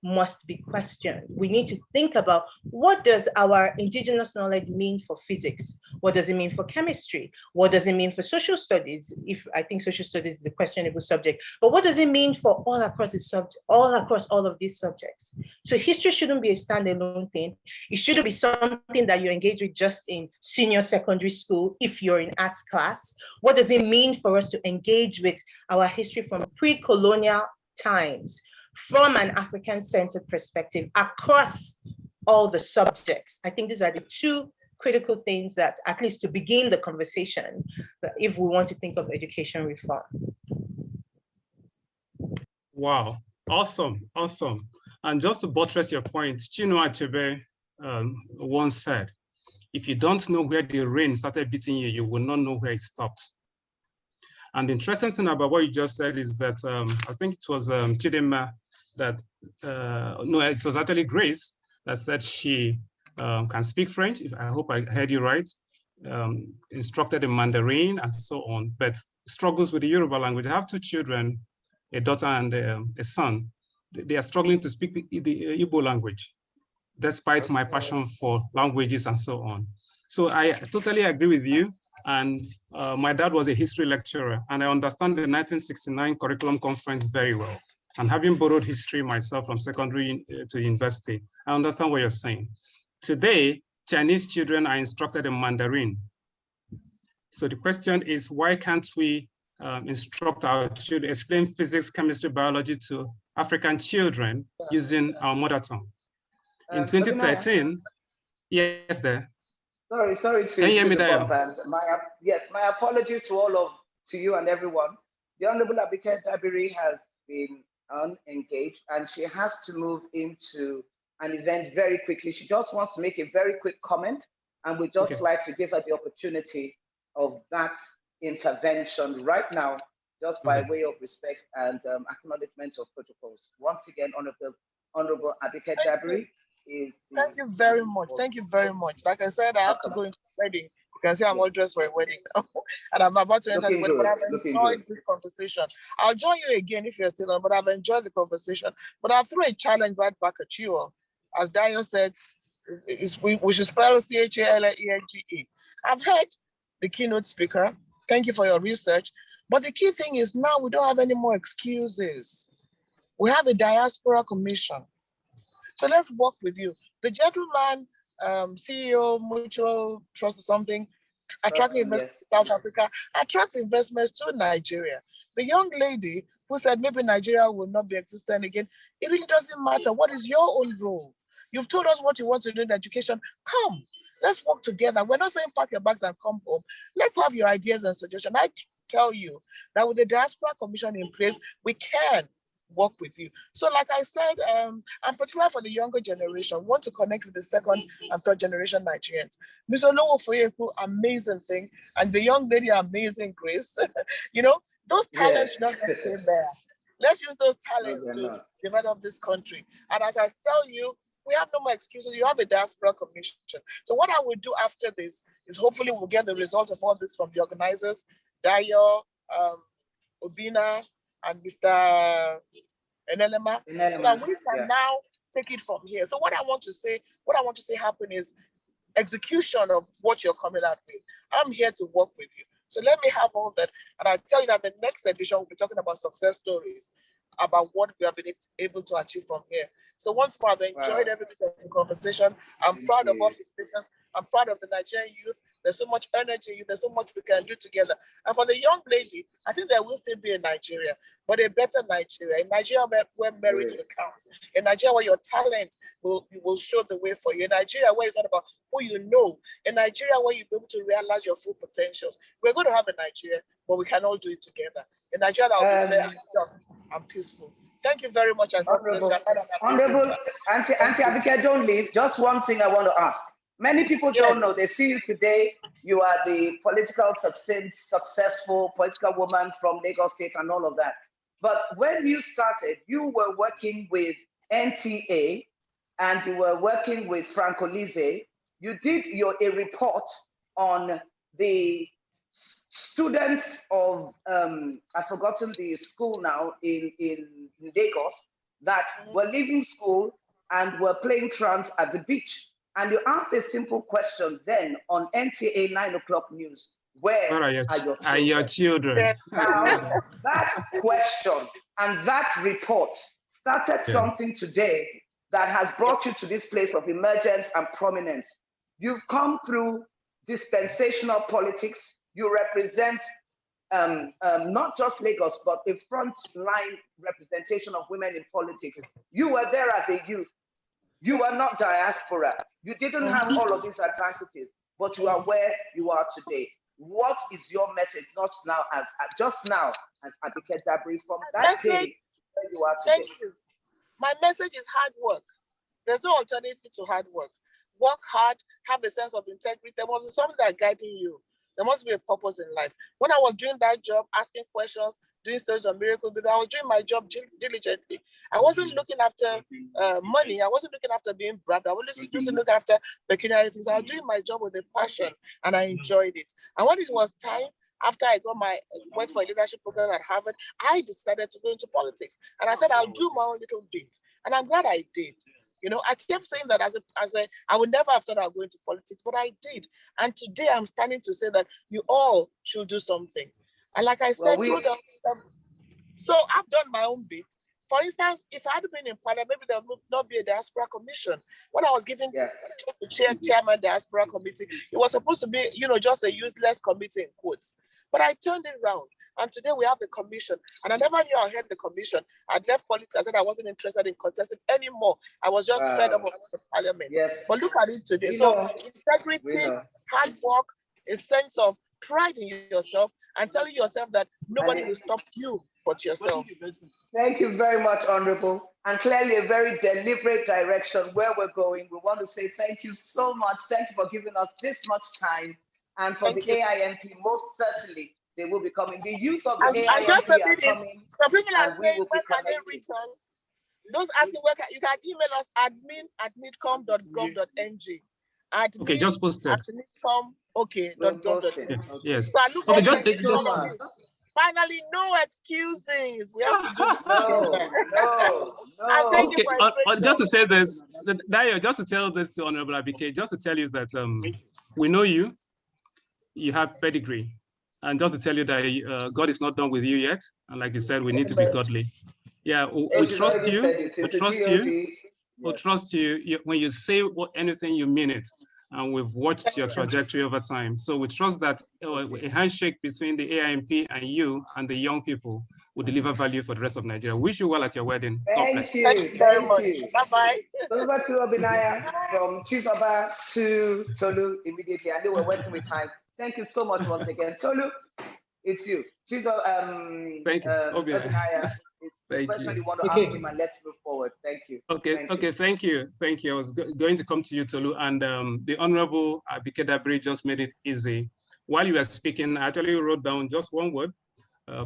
must be questioned. We need to think about, what does our indigenous knowledge mean for physics? What does it mean for chemistry? What does it mean for social studies? If I think social studies is a questionable subject, but what does it mean for all across the subject, all across all of these subjects? So history shouldn't be a standalone thing. It shouldn't be something that you engage with just in senior secondary school if you're in arts class. What does it mean for us to engage with our history from pre-colonial times, from an African-centered perspective across all the subjects? I think these are the two critical things that, at least to begin the conversation, if we want to think of education reform. Wow, awesome, awesome. And just to buttress your point, Chinua Achebe once said, if you don't know where the rain started beating you, you will not know where it stopped. And the interesting thing about what you just said is that I think it was Chidinma that, no, it was actually Grace that said she can speak French, if I hope I heard you right, instructed in Mandarin and so on, but struggles with the Yoruba language. I have two children, a daughter and a son. They are struggling to speak the Igbo language, despite my passion for languages and so on. So I totally agree with you. And my dad was a history lecturer, and I understand the 1969 curriculum conference very well. And having borrowed history myself from secondary to university, I understand what you're saying. Today, Chinese children are instructed in Mandarin. So the question is, why can't we instruct our children, explain physics, chemistry, biology to African children using our mother tongue? In 2013, yes, there. Sorry to yes, my apologies to you and everyone. The Honorable Abike Dabiri has been unengaged and she has to move into an event very quickly. She just wants to make a very quick comment, and we just like to give her the opportunity of that intervention right now just by way of respect and acknowledgement of protocols. Once again, Honorable Abike Jabri is the... Thank you very much. Thank you very much. Like I said, I have to go into the wedding. You can see I'm all dressed for a wedding now. And I'm about to enter the wedding, but I've enjoyed this conversation. I'll join you again if you're still on, but I've enjoyed the conversation. But I'll throw a challenge right back at you all. As Dio said, we should spell CHALENGE. I've heard the keynote speaker. Thank you for your research. But the key thing is now we don't have any more excuses. We have a Diaspora Commission. So let's work with you. The gentleman, CEO, Mutual Trust or something, attracting investments to South Africa, attracts investments to Nigeria. The young lady who said maybe Nigeria will not be existent again, it really doesn't matter. What is your own role? You've told us what you want to do in education. Come, let's work together. We're not saying pack your bags and come home. Let's have your ideas and suggestions. I tell you that with the Diaspora Commission in place, we can work with you. So like I said, I'm particular for the younger generation, want to connect with the second and third generation Nigerians. Mr. Lowo Foyeku, amazing thing. And the young lady, amazing Grace. You know, those talents should not just stay there. Let's use those talents to develop this country. And as I tell you, we have no more excuses. You have a Diaspora Commission. So what I will do after this is hopefully we'll get the result of all this from the organizers, Dayo, Obina, and Mr. Enelema, so that we can now take it from here. So what I want to say happen is execution of what you're coming out with. I'm here to work with you. So let me have all that. And I tell you that the next edition we'll be talking about success stories, about what we have been able to achieve from here. So once more, I've enjoyed every bit of the conversation. I'm proud of all the speakers. I'm proud of the Nigerian youth. There's so much energy. There's so much we can do together. And for the young lady, I think there will still be a Nigeria, but a better Nigeria. A Nigeria where merit will count. A Nigeria where your talent will show the way for you. A Nigeria where it's not about who you know. A Nigeria where you'll be able to realize your full potentials. We're going to have a Nigeria, but we can all do it together. A Nigeria that will be fair and just and peaceful. Thank you very much. And God bless you. Honorable Auntie Abike, don't leave. Just one thing I want to ask. Many people don't know. They see you today. You are the successful political woman from Lagos State and all of that. But when you started, you were working with NTA and you were working with Franco Lise. You did a report on the students of, I've forgotten the school now in Lagos that were leaving school and were playing trance at the beach. And you asked a simple question then on NTA 9 o'clock news. Where are your children? Now, that question and that report started something today that has brought you to this place of emergence and prominence. You've come through dispensational politics. You represent not just Lagos, but a front-line representation of women in politics. You were there as a youth. You are not diaspora. You didn't have all of these advantages, but you are where you are today. What is your message, not now, just now, as Abike Jabri, from that day where you are today? Thank you. My message is hard work. There's no alternative to hard work. Work hard, have a sense of integrity. There must be something that guiding you. There must be a purpose in life. When I was doing that job, asking questions, doing stories of miracle, I was doing my job diligently. I wasn't looking after money. I wasn't looking after being bragged. I wasn't looking after pecuniary things. I was doing my job with a passion and I enjoyed it. And when it was time, after I went for a leadership program at Harvard, I decided to go into politics. And I said, I'll do my own little bit. And I'm glad I did. You know, I kept saying that I would never have thought I'd go into politics, but I did. And today I'm standing to say that you all should do something. And like I said, so I've done my own bit. For instance, if I had been in parliament, maybe there would not be a Diaspora Commission. When I was given to chairman Diaspora Committee, it was supposed to be, just a useless committee in quotes. But I turned it around. And today we have the commission. And I never knew I had the commission. I'd left politics. I said I wasn't interested in contesting anymore. I was just fed up of the parliament. Yes. But look at it today. Integrity, hard work, a sense of pride in yourself, and telling yourself that nobody will stop you but yourself. Thank you very much, Honorable. And clearly a very deliberate direction where we're going. We want to say thank you so much. Thank you for giving us this much time. And for the AiMP, most certainly, They will be coming. The youth of the And AIMP just a are minute, coming. some people are and we saying, will be where can they connecting. reach us? Those asking, where you can email us admin@midcom.gov.ng. Okay, just posted. .gov.ng. Yes. So I look Okay, forward to just. Finally, no excuses. We have to do this. No. Thank Okay, you for just to say this, Dayo, just to tell this to Honorable Abike, just to tell you that we know you have pedigree. And just to tell you that God is not done with you yet. And like you said, we need to be godly. Yeah, we trust you. We trust you. We trust you. When you say anything, you mean it. And we've watched your trajectory over time. So we trust that a handshake between the AiMP and you and the young people will deliver value for the rest of Nigeria. Wish you well at your wedding. Thank you. Thank you very much. Bye-bye. Over to Obinaya, from Chizoba to Tolu immediately. I know we're working with time. Thank you so much once again. Tolu, it's you. Thank you. Obinaya, Thank question you. you want to ask him, and let's move forward. Thank you. Okay, thank you. I was going to come to you, Tolu, and the Honorable Abike Dabiri just made it easy. While you were speaking, I actually wrote down just one word,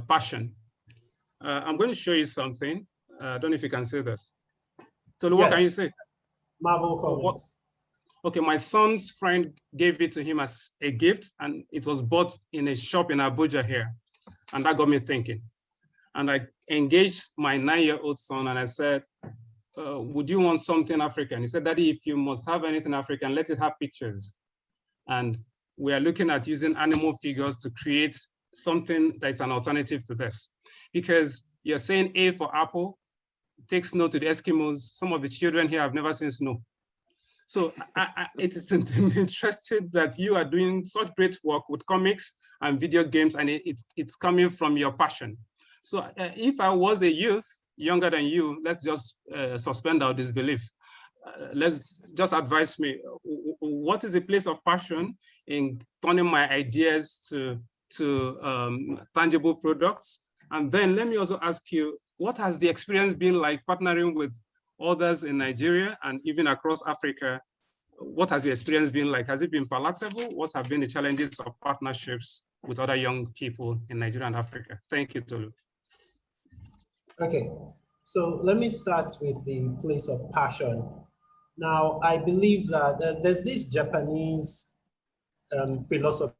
passion. I'm going to show you something. I don't know if you can say this. Tolu, what can you say? Marvel Comics. Okay, my son's friend gave it to him as a gift, and it was bought in a shop in Abuja here. And that got me thinking. And I engaged my 9-year-old son and I said, would you want something African? He said, Daddy, if you must have anything African, let it have pictures. And we are looking at using animal figures to create something that's an alternative to this. Because you're saying A for apple, take snow to the Eskimos. Some of the children here have never seen snow. So it is interesting that you are doing such great work with comics and video games, and it's coming from your passion. So if I was a youth younger than you, let's just suspend our disbelief. Let's just advise me, what is the place of passion in turning my ideas to tangible products? And then let me also ask you, what has the experience been like partnering with others in Nigeria and even across Africa? What has your experience been like? Has it been palatable? What have been the challenges of partnerships with other young people in Nigeria and Africa? Thank you, Tolu. Okay, so let me start with the place of passion. Now, I believe that there's this Japanese philosophy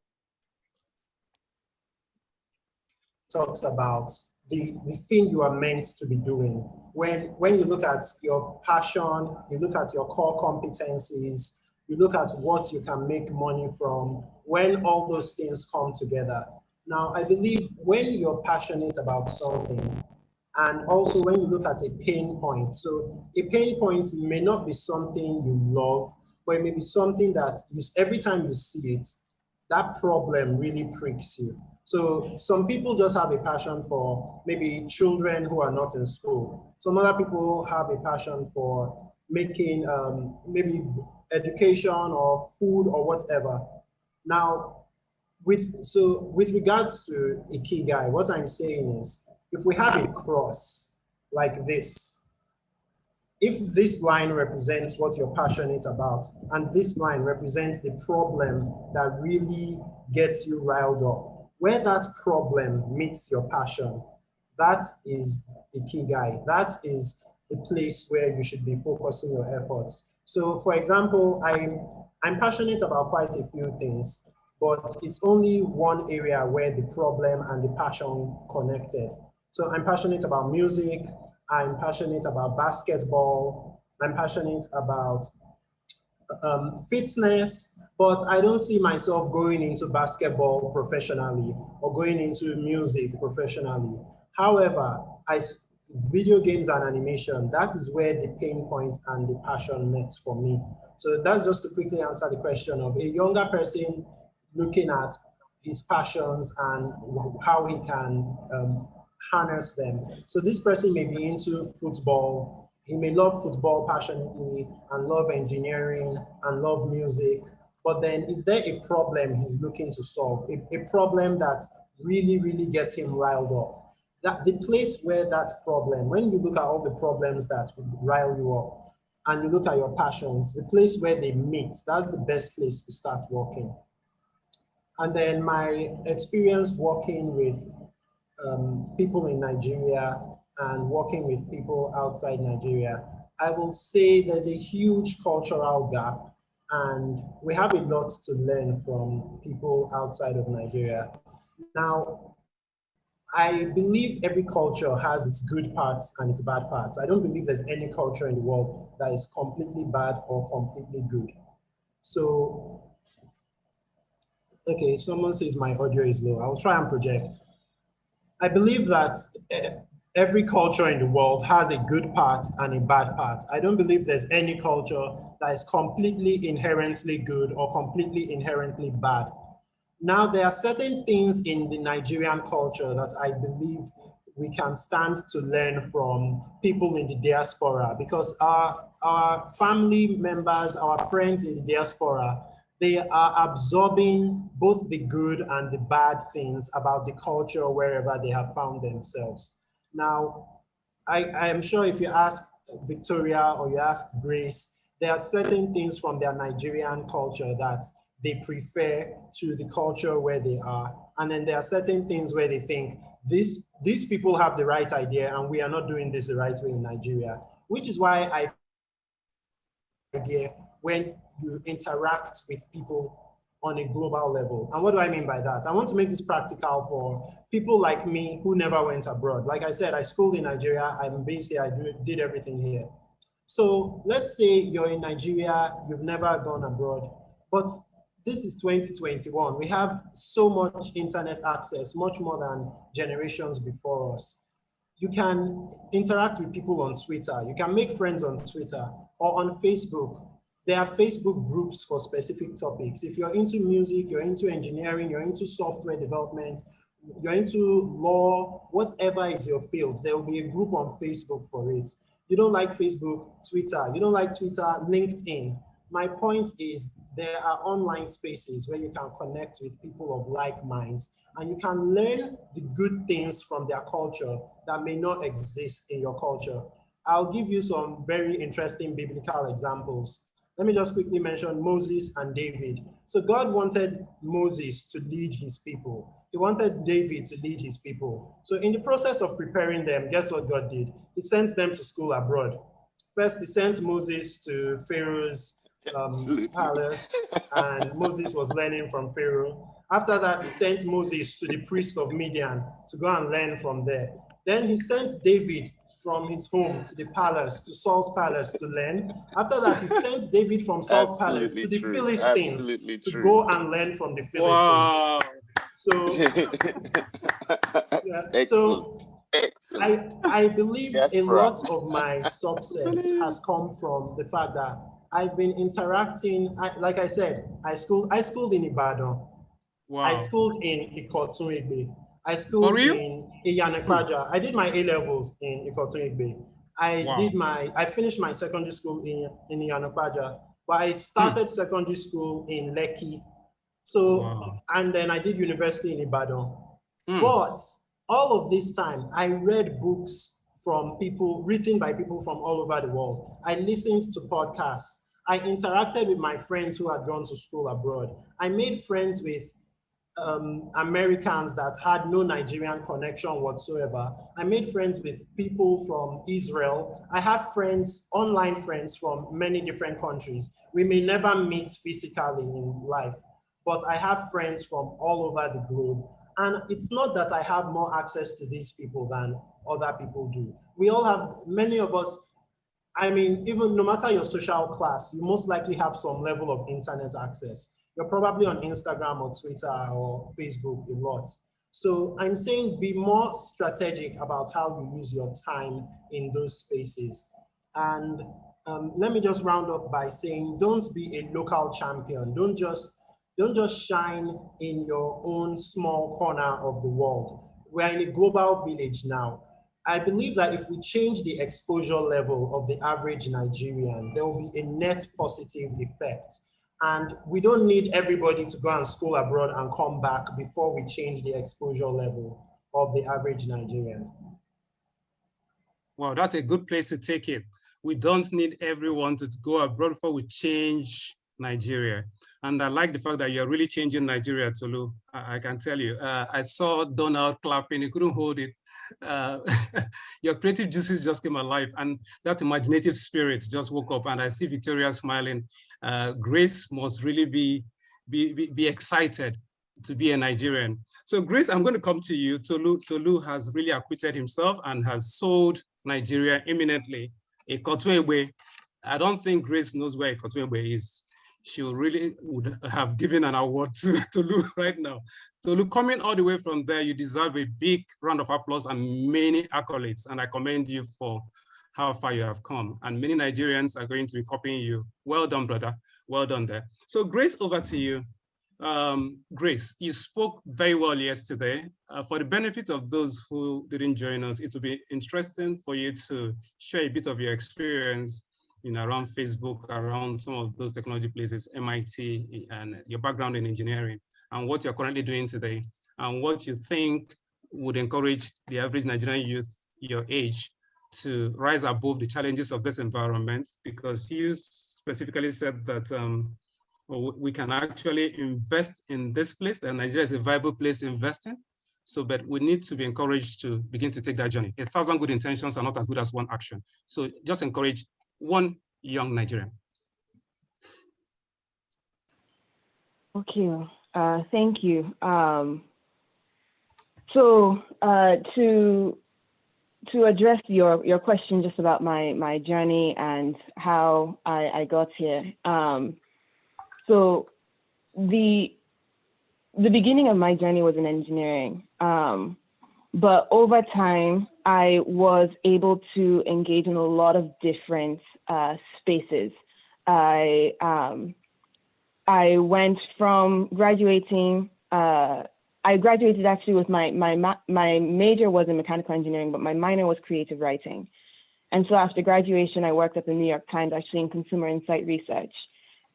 talks about the thing you are meant to be doing. When you look at your passion, you look at your core competencies, you look at what you can make money from, when all those things come together. Now, I believe when you're passionate about something, and also when you look at a pain point, so a pain point may not be something you love, but it may be something that every time you see it, that problem really pricks you. So some people just have a passion for maybe children who are not in school. Some other people have a passion for making maybe education or food or whatever. Now, with regards to Ikigai, what I'm saying is, if we have a cross like this, if this line represents what you're passionate about, and this line represents the problem that really gets you riled up, where that problem meets your passion, that is Ikigai. That is the place where you should be focusing your efforts. So for example, I'm passionate about quite a few things, but it's only one area where the problem and the passion connected. So I'm passionate about music, I'm passionate about basketball, I'm passionate about fitness, but I don't see myself going into basketball professionally or going into music professionally. However, video games and animation, that is where the pain point and the passion meets for me. So that's just to quickly answer the question of a younger person looking at his passions and how he can harness them. So this person may be into football. He may love football passionately and love engineering and love music. But then is there a problem he's looking to solve? A problem that really, really gets him riled up? That the place where that problem, when you look at all the problems that rile you up and you look at your passions, the place where they meet, that's the best place to start working. And then my experience working with people in Nigeria and working with people outside Nigeria, I will say there's a huge cultural gap, and we have a lot to learn from people outside of Nigeria. Now, I believe every culture has its good parts and its bad parts. I don't believe there's any culture in the world that is completely bad or completely good. So, okay, someone says my audio is low. I'll try and project. I believe that every culture in the world has a good part and a bad part. I don't believe there's any culture that is completely inherently good or completely inherently bad. Now, there are certain things in the Nigerian culture that I believe we can stand to learn from people in the diaspora, because our family members, our friends in the diaspora, they are absorbing both the good and the bad things about the culture wherever they have found themselves. Now, I am sure if you ask Victoria or you ask Grace, there are certain things from their Nigerian culture that they prefer to the culture where they are. And then there are certain things where they think these people have the right idea and we are not doing this the right way in Nigeria, which is why I idea when you interact with people on a global level. And what do I mean by that? I want to make this practical for people like me who never went abroad. Like I said, I schooled in Nigeria, I'm based here, I did everything here. So let's say you're in Nigeria, you've never gone abroad, but this is 2021. We have so much internet access, much more than generations before us. You can interact with people on Twitter. You can make friends on Twitter or on Facebook. There are Facebook groups for specific topics. If you're into music, you're into engineering, you're into software development, you're into law, whatever is your field, there will be a group on Facebook for it. You don't like Facebook, Twitter. You don't like Twitter, LinkedIn. My point is there are online spaces where you can connect with people of like minds and you can learn the good things from their culture that may not exist in your culture. I'll give you some very interesting biblical examples. Let me just quickly mention Moses and David. So God wanted Moses to lead his people. He wanted David to lead his people. So in the process of preparing them, guess what God did? He sent them to school abroad. First, he sent Moses to Pharaoh's palace, and Moses was learning from Pharaoh. After that, he sent Moses to the priest of Midian to go and learn from there. Then he sent David from his home to the palace, to Saul's palace to learn. After that, he sent David from Saul's palace to the Philistines to go and learn from the Philistines. Wow. So, yeah, so I believe Diaspora. A lot of my success has come from the fact that I've been interacting. Like I said, I schooled in Ibadan. Wow. I schooled in Ikotun-Egbe. I schooled in Iyanekwaja. I did my A-levels in Ikotun-Egbe. I finished my secondary school in Iyanekwaja, but I started secondary school in Lekki. So, and then I did university in Ibadan. But all of this time, I read books from people, written by people from all over the world. I listened to podcasts. I interacted with my friends who had gone to school abroad. I made friends with Americans that had no Nigerian connection whatsoever. I made friends with people from Israel. I have friends, online friends from many different countries. We may never meet physically in life, but I have friends from all over the globe. And it's not that I have more access to these people than other people do. We all have, many of us, I mean, even no matter your social class, you most likely have some level of internet access. You're probably on Instagram or Twitter or Facebook a lot. So I'm saying be more strategic about how you use your time in those spaces. And let me just round up by saying, don't be a local champion. Don't just shine in your own small corner of the world. We're in a global village now. I believe that if we change the exposure level of the average Nigerian, there will be a net positive effect. And we don't need everybody to go and school abroad and come back before we change the exposure level of the average Nigerian. Wow, that's a good place to take it. We don't need everyone to go abroad before we change Nigeria. And I like the fact that you're really changing Nigeria, Tolu. I can tell you. I saw Donald clapping, he couldn't hold it. Your creative juices just came alive, and that imaginative spirit just woke up, and I see Victoria smiling. Grace must really be excited to be a Nigerian. So Grace, I'm going to come to you. Tolu has really acquitted himself and has sold Nigeria imminently. Ekotwegbe. I don't think Grace knows where Ekotwegbe is. She really would have given an award to Tolu right now. Tolu, coming all the way from there, you deserve a big round of applause and many accolades. And I commend you for how far you have come. And many Nigerians are going to be copying you. Well done, brother. Well done there. So Grace, over to you. Grace, you spoke very well yesterday. For the benefit of those who didn't join us, it will be interesting for you to share a bit of your experience around Facebook, around some of those technology places, MIT, and your background in engineering, and what you're currently doing today, and what you think would encourage the average Nigerian youth your age to rise above the challenges of this environment, because you specifically said that we can actually invest in this place, that Nigeria is a viable place to invest in. So, but we need to be encouraged to begin to take that journey. 1,000 good intentions are not as good as one action. So just encourage one young Nigerian. Okay, thank you. So to address your question just about my journey and how I got here. So the beginning of my journey was in engineering, but over time I was able to engage in a lot of different spaces. I went from graduating. I graduated actually with my major was in mechanical engineering, but my minor was creative writing. And so after graduation, I worked at the New York Times actually in consumer insight research.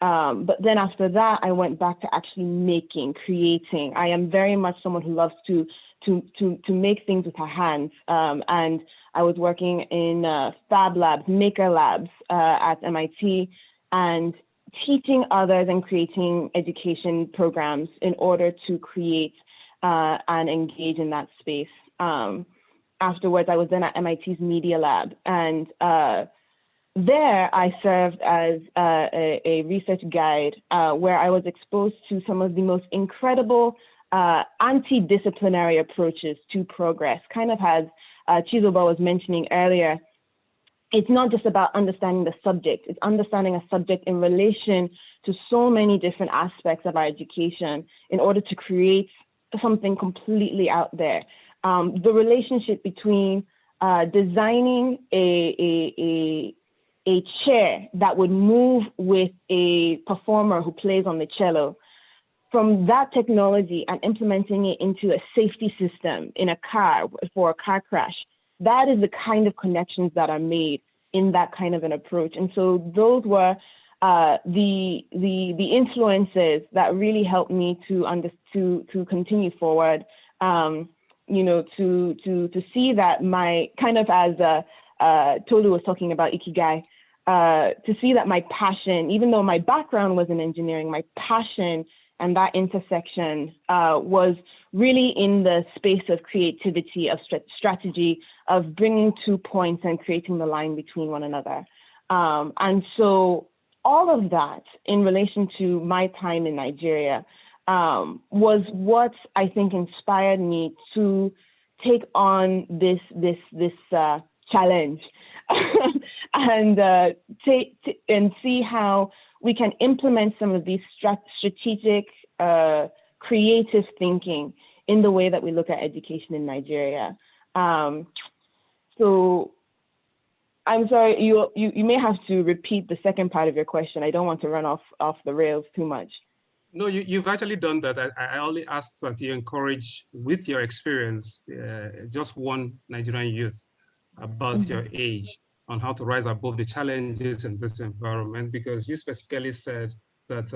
But then after that, I went back to actually creating. I am very much someone who loves to make things with her hands. And I was working in fab labs, maker labs at MIT, and teaching others and creating education programs in order to create and engage in that space. Afterwards, I was then at MIT's Media Lab, and there I served as a research guide where I was exposed to some of the most incredible anti-disciplinary approaches to progress, kind of as Chizoba was mentioning earlier. It's not just about understanding the subject, it's understanding a subject in relation to so many different aspects of our education in order to create something completely out there. The relationship between designing a chair that would move with a performer who plays on the cello, from that technology and implementing it into a safety system in a car for a car crash, that is the kind of connections that are made in that kind of an approach. And so those were the influences that really helped me to continue forward. You know, to see that my kind of, as Tolu was talking about Ikigai, to see that my passion, even though my background was in engineering, my passion and that intersection was really in the space of creativity, of strategy, of bringing 2 points and creating the line between one another. And so all of that in relation to my time in Nigeria was what I think inspired me to take on this challenge and see how we can implement some of these strategic, creative thinking in the way that we look at education in Nigeria. So I'm sorry, you may have to repeat the second part of your question. I don't want to run off the rails too much. No, you've actually done that. I only asked that you encourage, with your experience, just one Nigerian youth about your age on how to rise above the challenges in this environment, because you specifically said that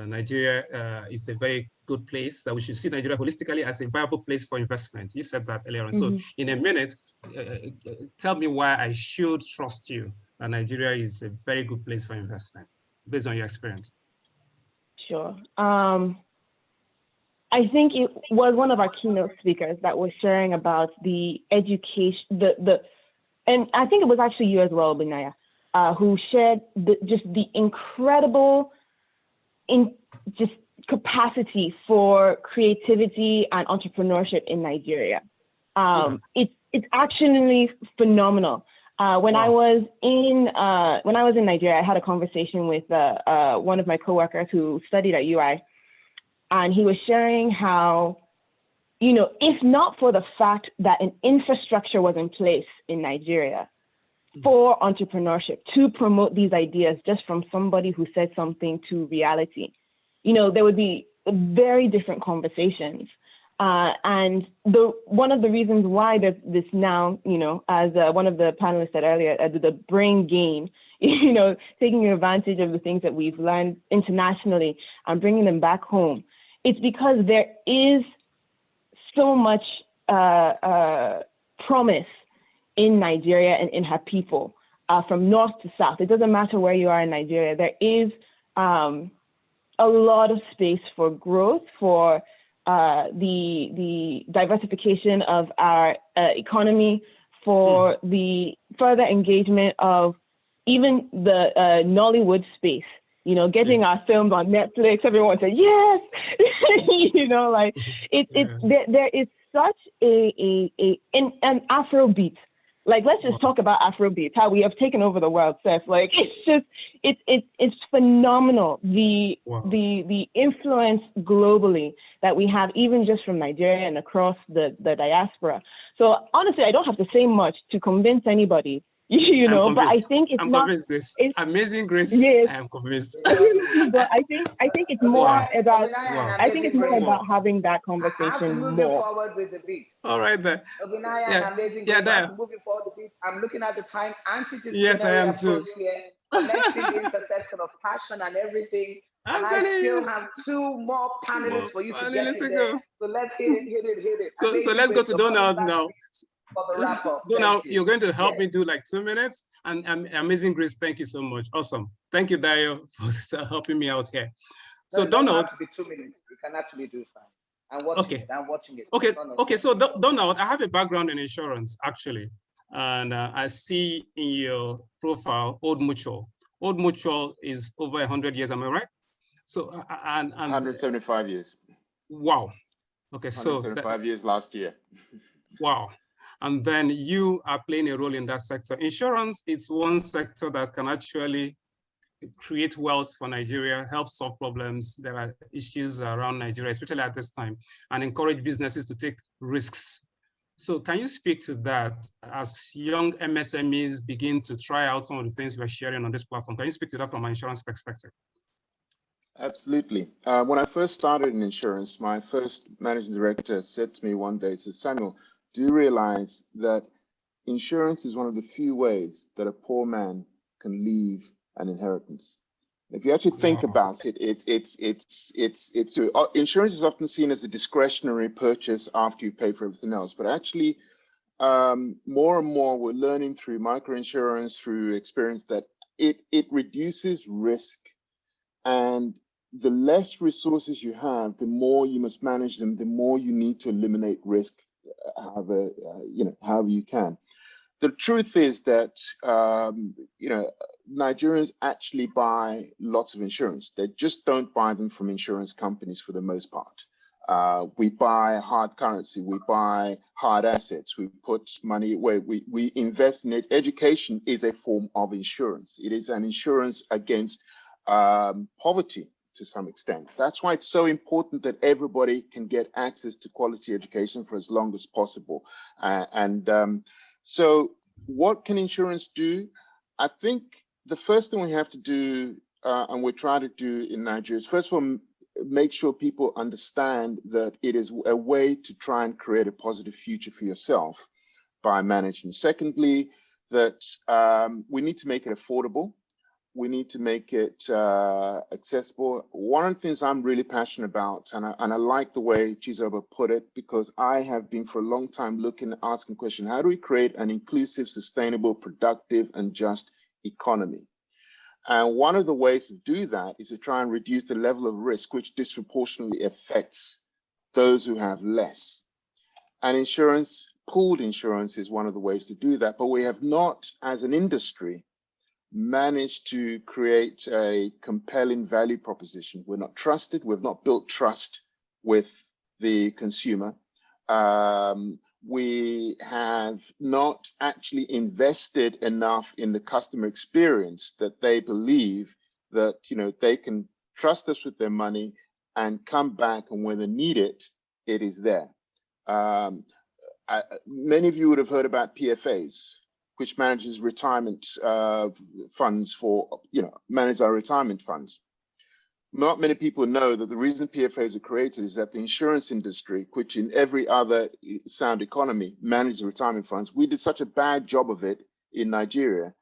Nigeria is a very good place, that we should see Nigeria holistically as a viable place for investment. You said that earlier on. So in a minute, tell me why I should trust you that Nigeria is a very good place for investment. based on your experience? Sure. I think it was one of our keynote speakers that was sharing about the education, and I think it was actually you as well, Binaya, who shared just the incredible just capacity for creativity and entrepreneurship in Nigeria. It's actually phenomenal. When I was in Nigeria, I had a conversation with one of my coworkers who studied at UI, and he was sharing how, if not for the fact that an infrastructure was in place in Nigeria for entrepreneurship to promote these ideas just from somebody who said something to reality, there would be very different conversations. And one of the reasons why there's this now, as one of the panelists said earlier, the brain gain, taking advantage of the things that we've learned internationally and bringing them back home. It's because there is so much promise in Nigeria and in her people, from north to south. It doesn't matter where you are in Nigeria. There is a lot of space for growth, for the diversification of our economy, for the further engagement of even the Nollywood space. Getting our films on Netflix, everyone said yes. There is such an Afrobeat. Let's just talk about Afrobeat, how we have taken over the world, Seth. It's phenomenal, the influence globally that we have, even just from Nigeria and across the diaspora. So honestly, I don't have to say much to convince anybody, but I think it's convinced, Grace. Amazing Grace. Yes. I am convinced. But I think it's more about about having that conversation. I have to move you forward with the beat. All right then. Obinaya and Amazing Grace, I have to move you forward the beat. I'm looking at the time. Yes, I am too. Connecting the intersection of passion and everything. And I still have two more panelists for you to get in there. So let's hit it. So let's go to Donald now. For the wrap up. Donald, you're going to help me do 2 minutes. And Amazing Grace, thank you so much. Awesome. Thank you, Dio, for helping me out here. So Donald, have to be 2 minutes. You can actually do fine. I'm watching it. Okay. So Donald, I have a background in insurance actually, and I see in your profile Old Mutual. Old Mutual is over 100 years. Am I right? So and 175 years. Wow. Okay. 175 years last year. Wow. And then you are playing a role in that sector. Insurance is one sector that can actually create wealth for Nigeria, help solve problems. There are issues around Nigeria, especially at this time, and encourage businesses to take risks. So can you speak to that as young MSMEs begin to try out some of the things we're sharing on this platform? Can you speak to that from an insurance perspective? Absolutely. When I first started in insurance, my first managing director said to me one day, said, Samuel, do you realize that insurance is one of the few ways that a poor man can leave an inheritance? If you actually think about it, insurance is often seen as a discretionary purchase after you pay for everything else, but actually more and more we're learning through microinsurance, through experience, that it reduces risk, and the less resources you have, the more you must manage them, the more you need to eliminate risk, however you can. The truth is that Nigerians actually buy lots of insurance. They just don't buy them from insurance companies for the most part. We buy hard currency, we buy hard assets, we put money where we invest in it. Education is a form of insurance. It is an insurance against poverty to some extent. That's why it's so important that everybody can get access to quality education for as long as possible. So what can insurance do? I think the first thing we have to do, and we try to do in Nigeria, is first of all, make sure people understand that it is a way to try and create a positive future for yourself by managing. Secondly, that we need to make it affordable. We need to make it accessible. One of the things I'm really passionate about, and I like the way Chizoba put it, because I have been for a long time asking questions, how do we create an inclusive, sustainable, productive, and just economy? And one of the ways to do that is to try and reduce the level of risk, which disproportionately affects those who have less. And insurance, pooled insurance is one of the ways to do that. But we have not, as an industry, managed to create a compelling value proposition. We're not trusted. We've not built trust with the consumer. We have not actually invested enough in the customer experience that they believe that, you know, they can trust us with their money and come back, and when they need it, it is there. Many of you would have heard about PFAs, which manages retirement funds for, you know, manage our retirement funds. Not many people know that the reason PFAs are created is that the insurance industry, which in every other sound economy manages retirement funds, we did such a bad job of it in Nigeria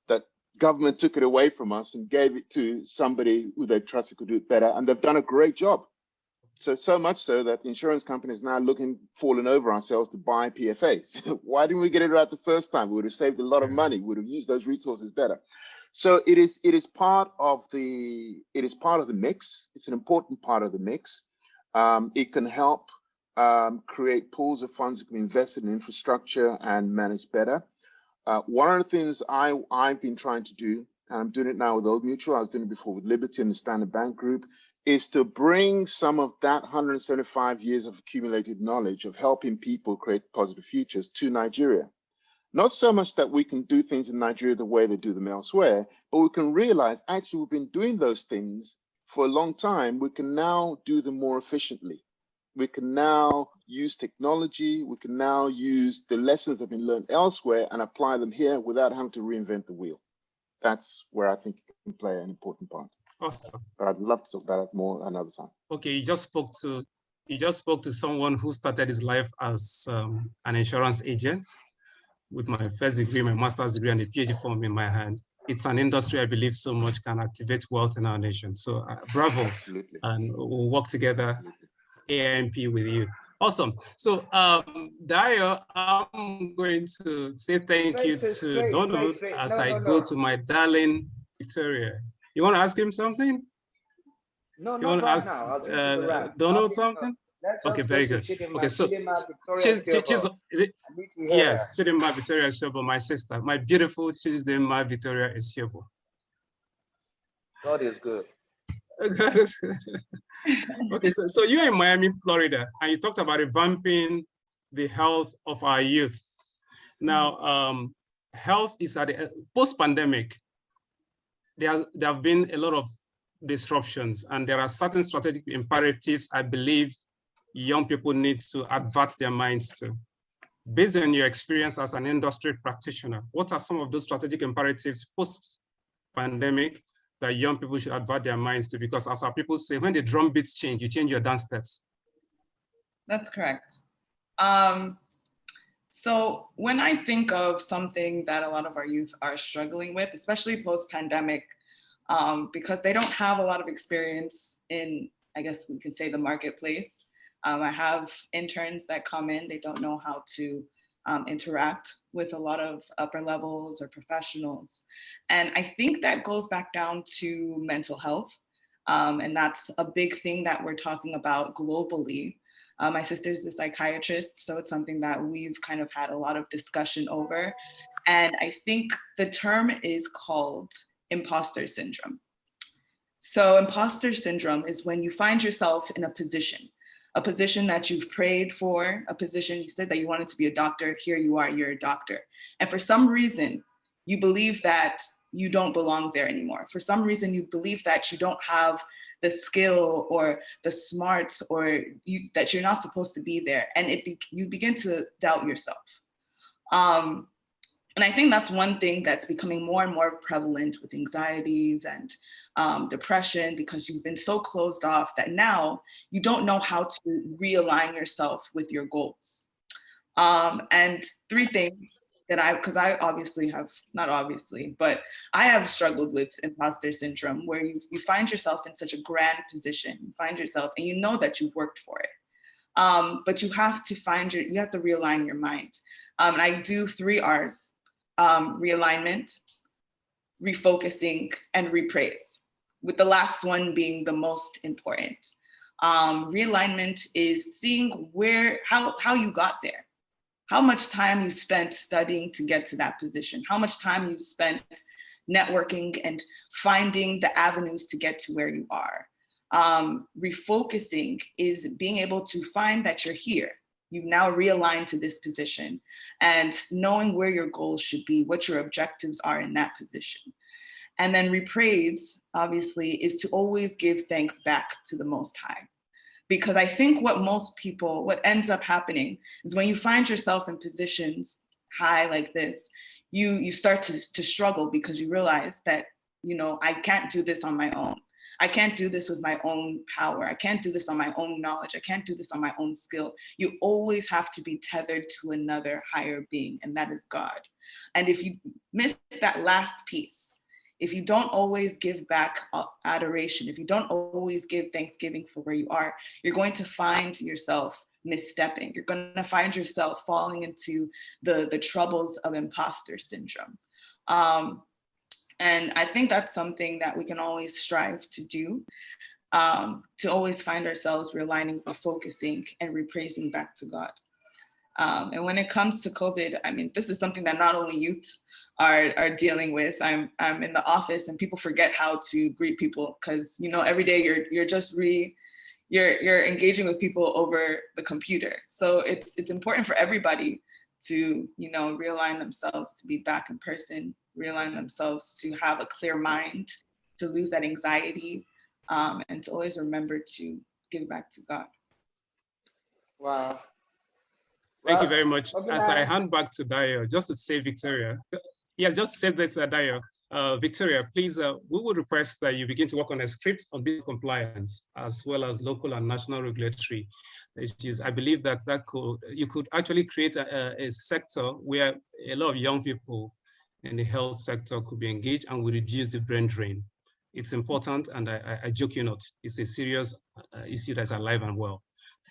that government took it away from us and gave it to somebody who they trusted could do it better, and they've done a great job. So much so that insurance companies now falling over ourselves to buy PFAs. Why didn't we get it right the first time? We would have saved a lot of money. We would have used those resources better. So it is part of the mix. It's an important part of the mix. It can help create pools of funds that can be invested in infrastructure and managed better. One of the things I've been trying to do, and I'm doing it now with Old Mutual, I was doing it before with Liberty and the Standard Bank Group, is to bring some of that 175 years of accumulated knowledge of helping people create positive futures to Nigeria. Not so much that we can do things in Nigeria the way they do them elsewhere, but we can realize actually we've been doing those things for a long time. We can now do them more efficiently. We can now use technology. We can now use the lessons that have been learned elsewhere and apply them here without having to reinvent the wheel. That's where I think it can play an important part. Awesome. But I'd love to talk about it more another time. Okay, you just spoke to someone who started his life as an insurance agent. With my first degree, my master's degree, and a PhD form in my hand. It's an industry I believe so much can activate wealth in our nation. So bravo. Absolutely. And we'll work together, AiMP with you. Awesome. So Dio, I'm going to say thank you to Donald as I go to my darling Victoria. You want to ask him something? No, you want to ask Donald something? Okay, very good. Okay, so is it? Yes, Chidinma Victoria Shobo, my sister, my beautiful Chidinma Victoria Shobo. God is good. God is good. Okay, so you're in Miami, Florida, and you talked about revamping the health of our youth. Now, health is at the post-pandemic. There have been a lot of disruptions, and there are certain strategic imperatives I believe young people need to advert their minds to. Based on your experience as an industry practitioner, what are some of those strategic imperatives post-pandemic that young people should advert their minds to? Because as our people say, when the drum beats change, you change your dance steps. That's correct. So when I think of something that a lot of our youth are struggling with, especially post-pandemic, because they don't have a lot of experience in, I guess we could say, the marketplace. I have interns that come in, they don't know how to interact with a lot of upper levels or professionals. And I think that goes back down to mental health. And that's a big thing that we're talking about globally. My sister's a psychiatrist, so it's something that we've kind of had a lot of discussion over. And I think the term is called imposter syndrome. So imposter syndrome is when you find yourself in a position that you've prayed for, a position you said that you wanted to be a doctor, here you are, you're a doctor. And for some reason, you believe that you don't belong there anymore. For some reason, you believe that you don't have the skill or the smarts or that you're not supposed to be there. And you begin to doubt yourself. And I think that's one thing that's becoming more and more prevalent with anxieties and depression, because you've been so closed off that now you don't know how to realign yourself with your goals. And three things that because I obviously have, not obviously, but I have struggled with imposter syndrome, where you find yourself in such a grand position, you find yourself and you know that you've worked for it. But you have to realign your mind. And I do 3 R's, realignment, refocusing, and repraise, with the last one being the most important. Realignment is seeing how you got there, how much time you spent studying to get to that position, how much time you spent networking and finding the avenues to get to where you are. Refocusing is being able to find that you're here. You've now realigned to this position and knowing where your goals should be, what your objectives are in that position. And then repraise, obviously, is to always give thanks back to the Most High. Because I think what ends up happening is when you find yourself in positions high like this, you start to struggle because you realize that, I can't do this on my own. I can't do this with my own power. I can't do this on my own knowledge. I can't do this on my own skill. You always have to be tethered to another higher being, and that is God. And if you miss that last piece, if you don't always give back adoration, if you don't always give thanksgiving for where you are, you're going to find yourself misstepping. You're going to find yourself falling into the troubles of imposter syndrome. And I think that's something that we can always strive to do, to always find ourselves realigning, refocusing, and repraising back to God. And when it comes to COVID, I mean, this is something that not only youth are dealing with. I'm in the office and people forget how to greet people because, every day you're engaging with people over the computer. So it's important for everybody to, realign themselves to be back in person, realign themselves to have a clear mind, to lose that anxiety, and to always remember to give back to God. Wow. Thank you very much. As I hand back to Dio, just to say Victoria, just say this, Dio. Victoria, please, we would request that you begin to work on a script on business compliance, as well as local and national regulatory issues. I believe that you could actually create a sector where a lot of young people in the health sector could be engaged and will reduce the brain drain. It's important, and I joke you not, it's a serious issue that's alive and well.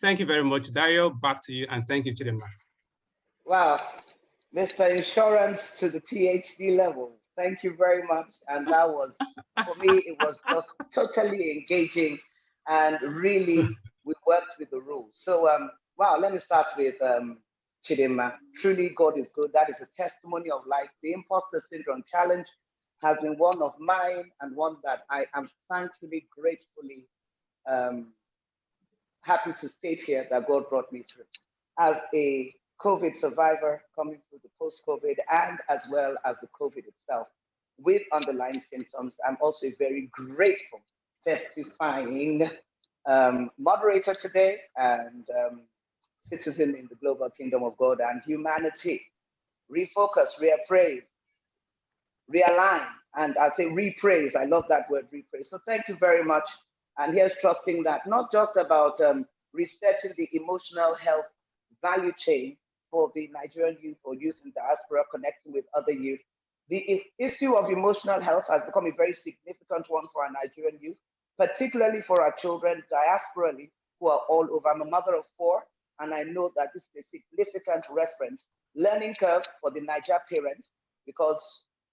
Thank you very much, Dio. Back to you, and thank you, Chidinma. Wow, Mr. Insurance to the PhD level. Thank you very much. And that was, for me, it was just totally engaging, and really, we worked with the rules. So, wow, let me start with Chidinma. Truly, God is good. That is a testimony of life. The imposter syndrome challenge has been one of mine, and one that I am thankfully, gratefully happy to state here that God brought me through. As a COVID survivor coming through the post-COVID, and as well as the COVID itself with underlying symptoms, I'm also a very grateful, testifying moderator today, and citizen in the global kingdom of God and humanity. Refocus, reappraise, realign, and I'd say repraise. I love that word, repraise. So thank you very much. And here's trusting that not just about resetting the emotional health value chain for the Nigerian youth or youth in diaspora, connecting with other youth. The issue of emotional health has become a very significant one for our Nigerian youth, particularly for our children diasporally, who are all over. I'm a mother of 4, and I know that this is a significant reference. Learning curve for the Niger parents, because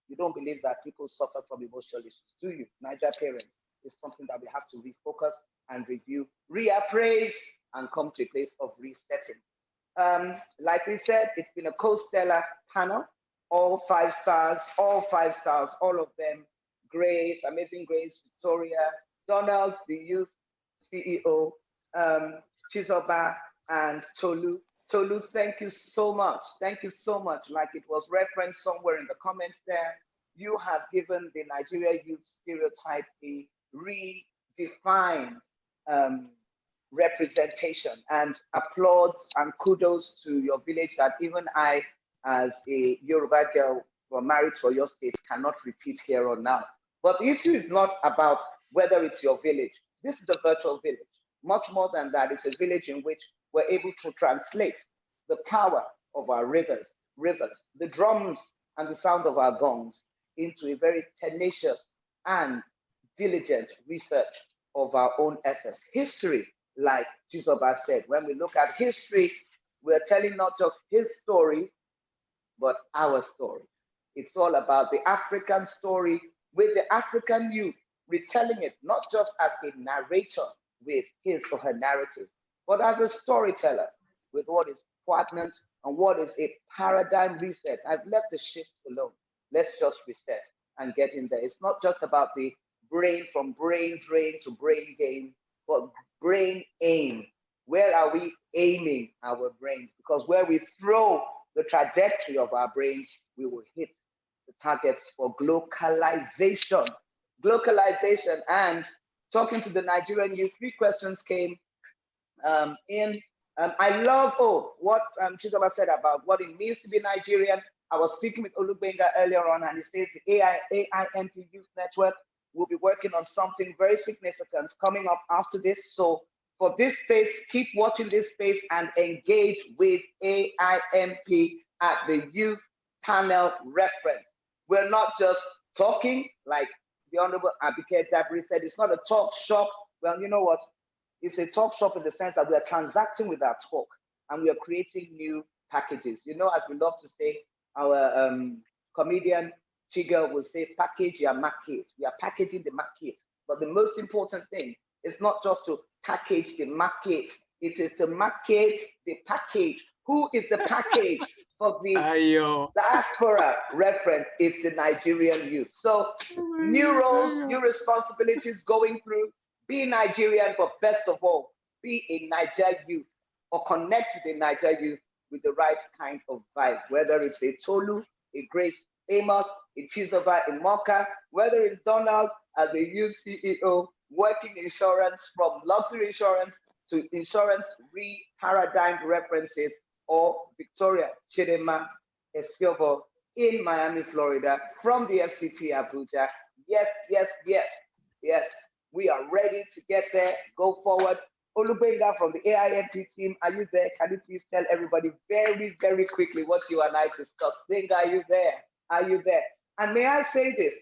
you don't believe that people suffer from emotional issues, do you? Niger parents is something that we have to refocus and review, reappraise, and come to a place of resetting. Like we said, it's been a co-stellar panel, all 5 stars, all of them. Grace, amazing Grace, Victoria, Donald, the youth CEO, Chizoba, and Tolu. Tolu, thank you so much. Thank you so much. Like it was referenced somewhere in the comments there, you have given the Nigeria youth stereotype a redefined representation, and applauds and kudos to your village that even I, as a Yoruba girl who are married to your state, cannot repeat here or now. But the issue is not about whether it's your village. This is a virtual village. Much more than that, it's a village in which we're able to translate the power of our rivers, the drums and the sound of our gongs into a very tenacious and diligent research of our own efforts. History, like Chizoba said, when we look at history, we're telling not just his story, but our story. It's all about the African story with the African youth, retelling it not just as a narrator with his or her narrative, but as a storyteller with what is poignant and what is a paradigm reset. I've left the shifts alone. Let's just reset and get in there. It's not just about the brain from brain drain to brain gain, but brain aim. Where are we aiming our brains? Because where we throw the trajectory of our brains, we will hit the targets for globalization. Globalization. And talking to the Nigerian youth, 3 questions came in. I love what Chizoba said about what it means to be Nigerian. I was speaking with Olubenga earlier on, and he says the AiMP Youth Network will be working on something very significant coming up after this. So for this space, keep watching this space and engage with AiMP at the Youth Panel Reference. We're not just talking, like the Honorable Abike Dabri said, it's not a talk shop. Well, you know what? It's a talk shop in the sense that we are transacting with our talk and we are creating new packages. You know, as we love to say, our comedian Chiga will say, package your market. We are packaging the market. But the most important thing is not just to package the market, it is to market the package. Who is the package for the Diaspora Reference? It's the Nigerian youth. So new roles, new responsibilities going through. Be Nigerian, but best of all, be a Nigerian youth or connect with a Nigerian youth with the right kind of vibe, whether it's a Tolu, a Grace Amos, a Chizoba, a Mocha, whether it's Donald as a youth CEO, working insurance from luxury insurance to insurance re-paradigm references, or Victoria Chidema Esiovo in Miami, Florida, from the FCT Abuja. Yes, yes, yes, yes. We are ready to get there, go forward. Olubenga from the AiMP team, are you there? Can you please tell everybody very, very quickly what you and I discussed? Benga, are you there? Are you there? And may I say this,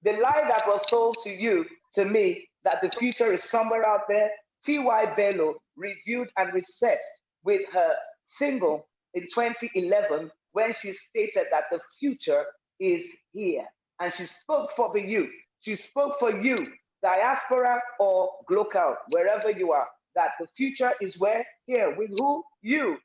the lie that was sold to you, to me, that the future is somewhere out there, T.Y. Bello reviewed and reset with her single in 2011 when she stated that the future is here. And she spoke for the youth. She spoke for you, diaspora or local, wherever you are, that the future is where? Here. With who? You.